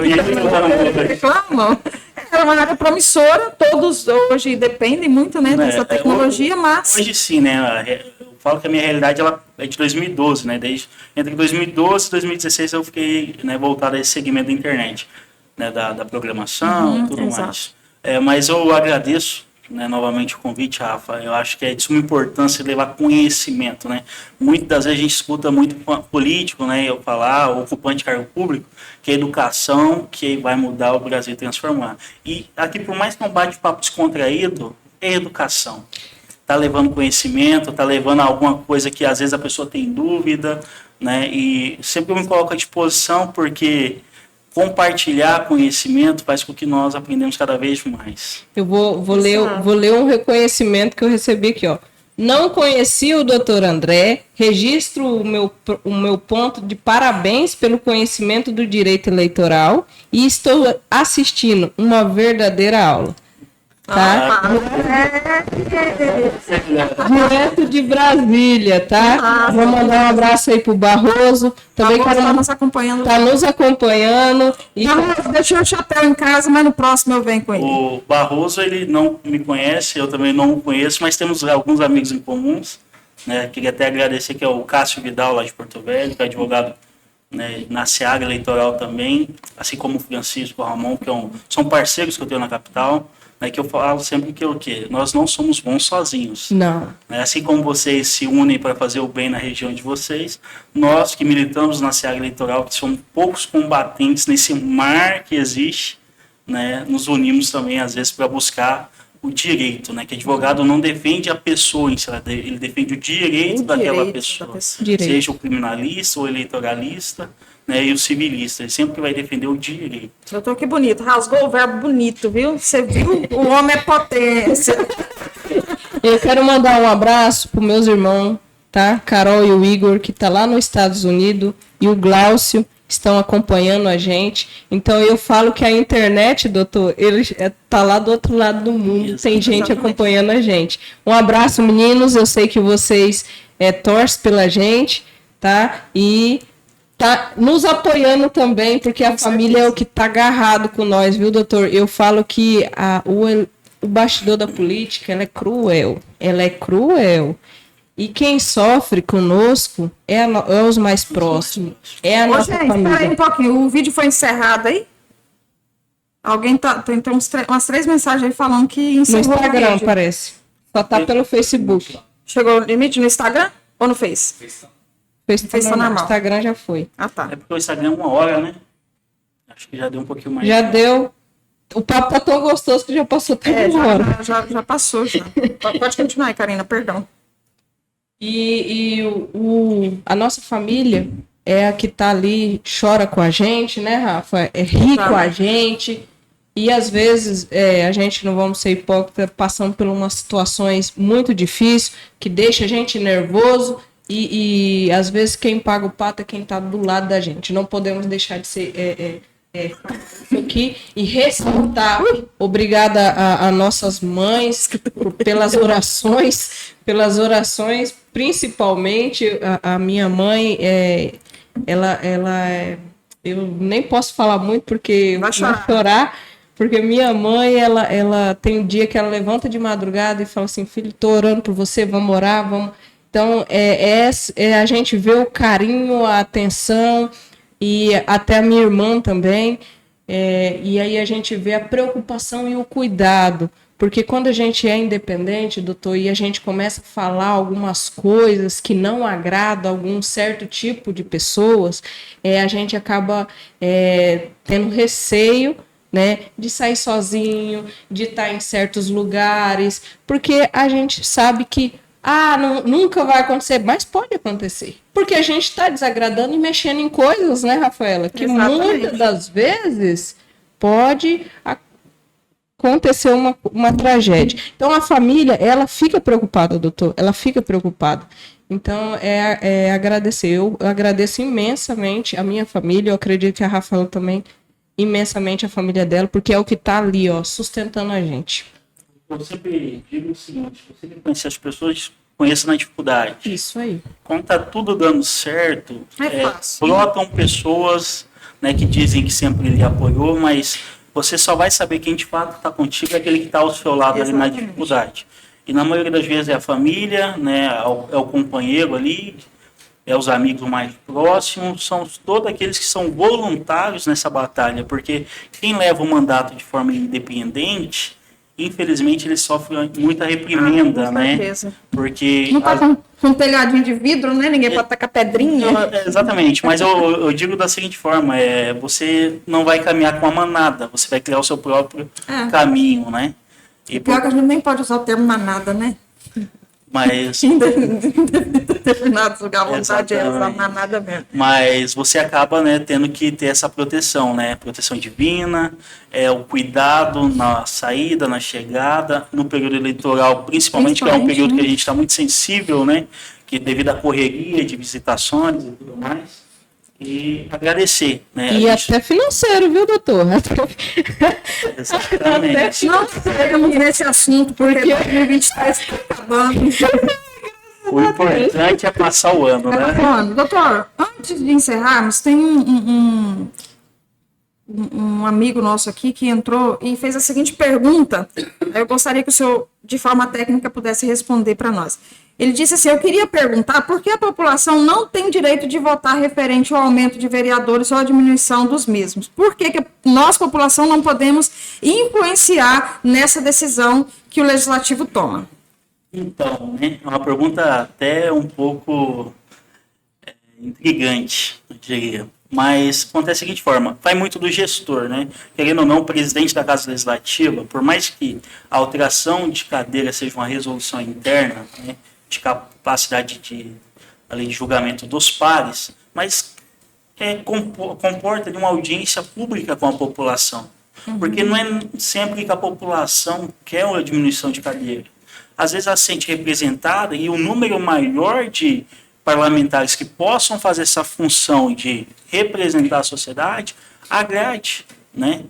Reclamam. É uma área promissora, todos hoje dependem muito, né, dessa tecnologia, mas... Hoje sim, né? Eu falo que a minha realidade ela é de 2012, né? Entre 2012 e 2016 eu fiquei, né, voltado a esse segmento da internet, né, da programação e tudo mais. Mas eu agradeço, né, novamente o convite, Rafa. Eu acho que é de suma importância levar conhecimento, né? Muitas das vezes a gente escuta muito político, né, eu falar, ocupante de cargo público, que é educação que vai mudar o Brasil e transformar. E aqui, por mais que um bate-papo descontraído, é educação. Está levando conhecimento, está levando alguma coisa que às vezes a pessoa tem dúvida, né? E sempre eu me coloco à disposição, porque compartilhar conhecimento faz com que nós aprendamos cada vez mais. Eu vou ler um reconhecimento que eu recebi aqui, ó. Não conheci o doutor André, registro o meu ponto de parabéns pelo conhecimento do direito eleitoral e estou assistindo uma verdadeira aula. Tá? Direto de Brasília, tá? Vou mandar um abraço aí pro Barroso. Também tá nos acompanhando. Tá nos acompanhando. E... deixou o chapéu em casa, mas no próximo eu venho com ele. O Barroso, ele não me conhece, eu também não o conheço, mas temos alguns amigos em comuns, né? Queria até agradecer que é o Cássio Vidal, lá de Porto Velho, que é advogado, né, na Seara Eleitoral também, assim como o Francisco Ramon, que são parceiros que eu tenho na capital. Que eu falo sempre que nós não somos bons sozinhos. Não. Assim como vocês se unem para fazer o bem na região de vocês, nós que militamos na Seara Eleitoral, que somos poucos combatentes nesse mar que existe, né, nos unimos também, às vezes, para buscar o direito, né? Que advogado não defende a pessoa em si, ele defende o direito daquela pessoa. Seja o criminalista ou eleitoralista, né, e o civilista, ele sempre vai defender o direito. Doutor, que bonito, rasgou o verbo bonito, viu? Você viu? O homem é potência. Eu quero mandar um abraço para meus irmãos, tá? Carol e o Igor, que tá lá nos Estados Unidos, e o Glaucio, estão acompanhando a gente. Então eu falo que a internet, doutor, ele tá lá do outro lado do mundo. Tem gente acompanhando a gente. Um abraço, meninos. Eu sei que vocês torcem pela gente, tá? E tá nos apoiando também, porque a família é o que tá agarrado com nós, viu, doutor? Eu falo que o bastidor da política, ela é cruel. Ela é cruel. E quem sofre conosco é os mais próximos. É a nossa família. Espera aí um pouquinho. O vídeo foi encerrado aí? Alguém tem umas 3 mensagens aí falando que encerrou. No Instagram, parece. Só tá pelo Facebook. Chegou o limite no Instagram ou no Face? Fez tá normal. Instagram já foi. Ah, tá. É porque o Instagram é 1 hora, né? Acho que já deu um pouquinho mais. Já deu. O papo tá tão gostoso que já passou até uma hora. Já passou, já. Pode continuar aí, Karina, perdão. A nossa família é a que tá ali, chora com a gente, né, Rafa? Ri com a gente. E às vezes a gente, não vamos ser hipócrita, passando por umas situações muito difíceis, que deixa a gente nervoso. E às vezes quem paga o pato é quem tá do lado da gente. Não podemos deixar de ser isso aqui e ressaltar. Obrigada a nossas mães pelas orações, principalmente a minha mãe. Eu nem posso falar muito porque vai chorar. Porque minha mãe, ela tem um dia que ela levanta de madrugada e fala assim: filho, tô orando por você, vamos orar, vamos. Então, a gente vê o carinho, a atenção, e até a minha irmã também. E aí a gente vê a preocupação e o cuidado. Porque quando a gente é independente, doutor, e a gente começa a falar algumas coisas que não agradam a algum certo tipo de pessoas, a gente acaba tendo receio, né, de sair sozinho, de estar em certos lugares, porque a gente sabe que nunca vai acontecer, mas pode acontecer. Porque a gente está desagradando e mexendo em coisas, né, Rafaela? Que muitas das vezes pode acontecer uma tragédia. Então, a família, ela fica preocupada, doutor, ela fica preocupada. Então, agradecer. Eu agradeço imensamente a minha família, eu acredito que a Rafaela também, imensamente a família dela, porque é o que está ali, ó, sustentando a gente. Eu sempre digo o seguinte: você tem que conhecer as pessoas, conheça na dificuldade. Isso aí. Quando tá tudo dando certo, fácil. brotam pessoas, né, que dizem que sempre lhe apoiou, mas você só vai saber quem de fato está contigo, é aquele que está ao seu lado. Exatamente. Ali na dificuldade. E na maioria das vezes é a família, né, é o companheiro ali, os amigos mais próximos, são todos aqueles que são voluntários nessa batalha, porque quem leva o mandato de forma independente, infelizmente, ele sofre muita reprimenda, né? Porque não tá com um telhadinho de vidro, né? Ninguém pode tacar pedrinha. Exatamente, mas eu digo da seguinte forma: você não vai caminhar com a manada, você vai criar o seu próprio caminho, né? E pior que a gente nem pode usar o termo manada, né? Mas em determinados lugares, vontade é usar manada mesmo. Mas você acaba, né, tendo que ter essa proteção, né? Proteção divina, o cuidado na saída, na chegada, no período eleitoral, principalmente, que é um período que a gente está muito sensível, né? Que devido à correria de visitações e tudo mais. E agradecer, né? E até financeiro, viu, doutor? Exatamente. Não chegamos nesse assunto, porque 2023 está acabando. O importante é passar o ano, né? Doutor, antes de encerrarmos, tem um amigo nosso aqui que entrou e fez a seguinte pergunta. Eu gostaria que o senhor, de forma técnica, pudesse responder para nós. Ele disse assim: eu queria perguntar por que a população não tem direito de votar referente ao aumento de vereadores ou à diminuição dos mesmos? Por que nós, população, não podemos influenciar nessa decisão que o legislativo toma? Então, né, é uma pergunta até um pouco intrigante, eu diria. Mas acontece da seguinte forma: vai muito do gestor, né? Querendo ou não, o presidente da Casa Legislativa, por mais que a alteração de cadeira seja uma resolução interna, né, de capacidade de julgamento dos pares, mas comporta de uma audiência pública com a população. Porque não é sempre que a população quer uma diminuição de cadeira. Às vezes ela se sente representada e o número maior de parlamentares que possam fazer essa função de representar a sociedade agrade, né?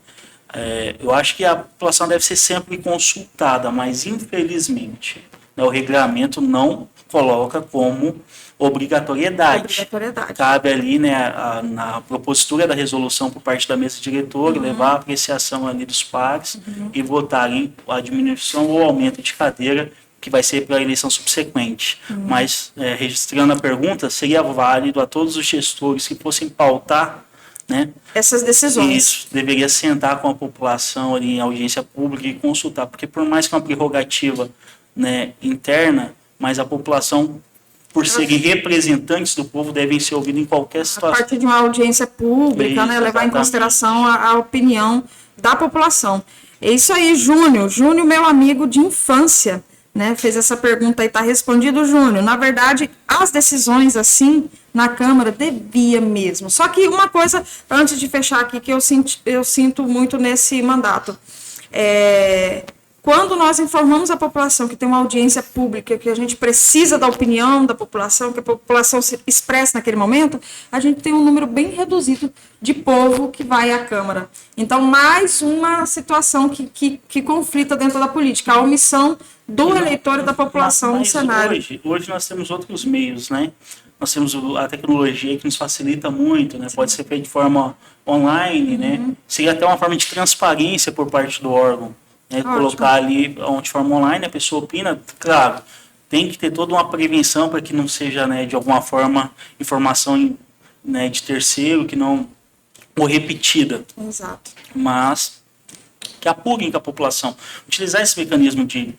Eu acho que a população deve ser sempre consultada, mas infelizmente, né, o regulamento não coloca como obrigatoriedade. Cabe ali, né, na propositura da resolução por parte da mesa diretora, levar a apreciação ali dos pares e votarem a diminuição ou aumento de cadeira, que vai ser para a eleição subsequente. Mas, registrando a pergunta, seria válido a todos os gestores que fossem pautar, né, essas decisões. Isso, deveria sentar com a população ali em audiência pública e consultar, porque por mais que uma prerrogativa, né, interna, mas a população por serem representantes do povo, devem ser ouvidos em qualquer A situação. partir de uma audiência pública, né, levar em Exatamente. consideração a opinião da população. É isso aí, Júnior. Júnior, meu amigo de infância, né, fez essa pergunta aí, está respondido, Júnior. Na verdade, as decisões assim na Câmara devia mesmo. Só que uma coisa, antes de fechar aqui, que eu sinto muito nesse mandato, quando nós informamos a população que tem uma audiência pública, que a gente precisa da opinião da população, que a população se expresse naquele momento, a gente tem um número bem reduzido de povo que vai à Câmara. Então, mais uma situação que conflita dentro da política, a omissão do eleitor e da população no cenário. Hoje nós temos outros meios, né? Nós temos a tecnologia que nos facilita muito, né? Pode ser feito de forma online, né? Seria até uma forma de transparência por parte do órgão, né? Colocar ali de forma online, a pessoa opina, claro, tem que ter toda uma prevenção para que não seja, né, de alguma forma, informação, né, de terceiro, que não ou repetida. Exato. Mas que apurem com a população. Utilizar esse mecanismo de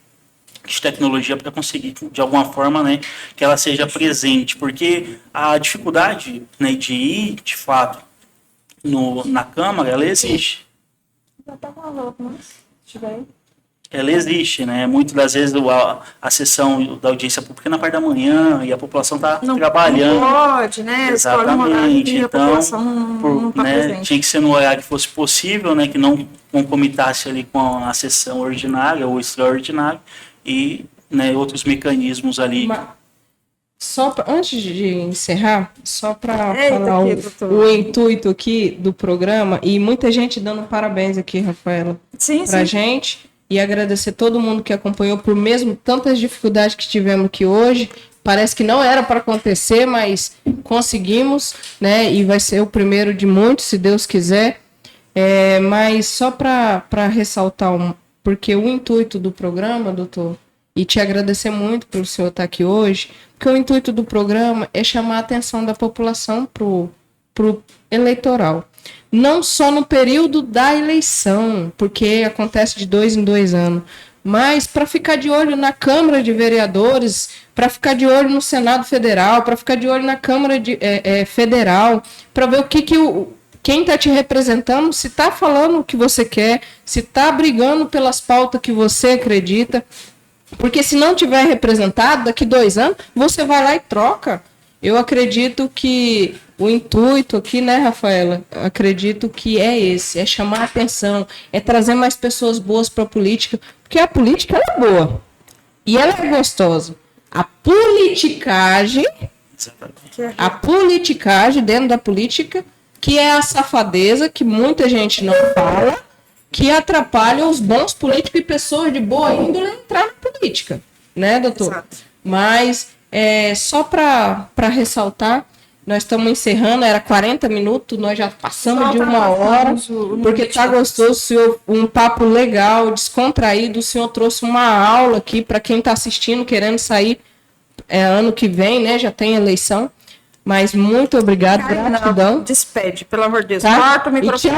tecnologia para conseguir, de alguma forma, né, que ela seja presente, porque a dificuldade, né, de ir, de fato, na Câmara, ela existe. Ela existe, né? Muitas das vezes a sessão da audiência pública é na parte da manhã e a população está trabalhando. Não pode, né? Exatamente. A população não está né, presente. tinha que ser no horário que fosse possível, né? Que não concomitasse ali com a sessão ordinária ou extraordinária e, né, outros mecanismos ali. Antes de encerrar, só para Eita, falar aqui, o intuito aqui do programa, e muita gente dando parabéns aqui, Rafaela, pra gente, e agradecer todo mundo que acompanhou por mesmo tantas dificuldades que tivemos aqui hoje. Parece que não era para acontecer, mas conseguimos, né? E vai ser o primeiro de muitos, se Deus quiser. Mas só para ressaltar, porque o intuito do programa, doutor, e te agradecer muito pelo senhor estar aqui hoje, porque o intuito do programa é chamar a atenção da população pro eleitoral. Não só no período da eleição, porque acontece de 2 em 2 anos, mas para ficar de olho na Câmara de Vereadores, para ficar de olho no Senado Federal, para ficar de olho na Câmara Federal, para ver o que quem está te representando, se está falando o que você quer, se está brigando pelas pautas que você acredita. Porque se não tiver representado, daqui 2 anos, você vai lá e troca. Eu acredito que o intuito aqui, né, Rafaela? Acredito que é esse, é chamar a atenção, é trazer mais pessoas boas para a política, porque a política ela é boa e ela é gostosa. A politicagem dentro da política, que é a safadeza, que muita gente não fala, que atrapalha os bons políticos e pessoas de boa índole a entrar na política, né, doutor? Exato. Mas, só para ressaltar, nós estamos encerrando, era 40 minutos, nós já passamos de 1 hora, porque tá gostoso, senhor, um papo legal, descontraído, o senhor trouxe uma aula aqui para quem está assistindo, querendo sair ano que vem, né, já tem eleição. Mas muito obrigado, gratidão. Despede, pelo amor de Deus. Tá? Corta o microfone.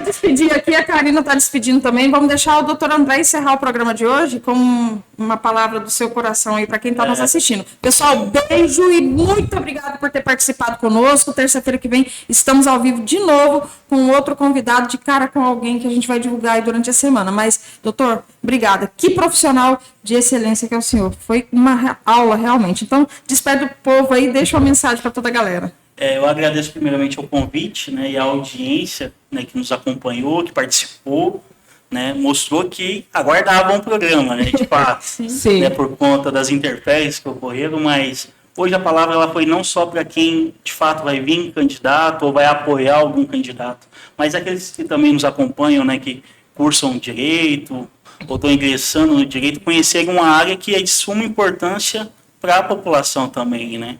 Despedir aqui, a Karina está despedindo também. Vamos deixar o doutor André encerrar o programa de hoje com uma palavra do seu coração aí para quem está nos assistindo. Pessoal, beijo e muito obrigado por ter participado conosco. Terça-feira que vem estamos ao vivo de novo com outro convidado, de cara com alguém que a gente vai divulgar aí durante a semana. Mas, doutor, obrigada. Que profissional de excelência que é o senhor. Foi uma aula realmente. Então, despede o povo aí, deixa uma mensagem para toda a galera. Eu agradeço primeiramente o convite, né, e a audiência, né, que nos acompanhou, que participou, né, mostrou que aguardavam o programa, né, de fato, Sim. né, por conta das intempéries que ocorreram, mas hoje a palavra ela foi não só para quem de fato vai vir candidato ou vai apoiar algum candidato, mas aqueles que também nos acompanham, né, que cursam direito ou estão ingressando no direito, conhecerem uma área que é de suma importância para a população também, né?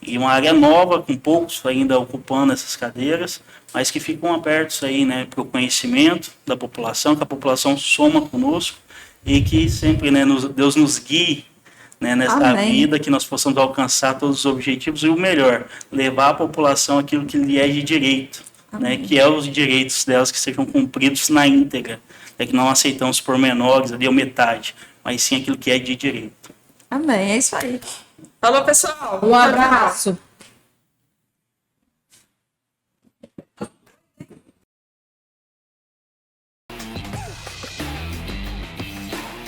E uma área nova, com poucos ainda ocupando essas cadeiras, mas que ficam abertos aí, né, para o conhecimento da população, que a população soma conosco e que sempre, né, Deus nos guie, né, nessa vida, que nós possamos alcançar todos os objetivos e o melhor, levar à população aquilo que lhe é de direito, né, que é os direitos delas que sejam cumpridos na íntegra, que não aceitamos pormenores ali ou metade, mas sim aquilo que é de direito. Amém, é isso aí. Falou, pessoal. Um abraço.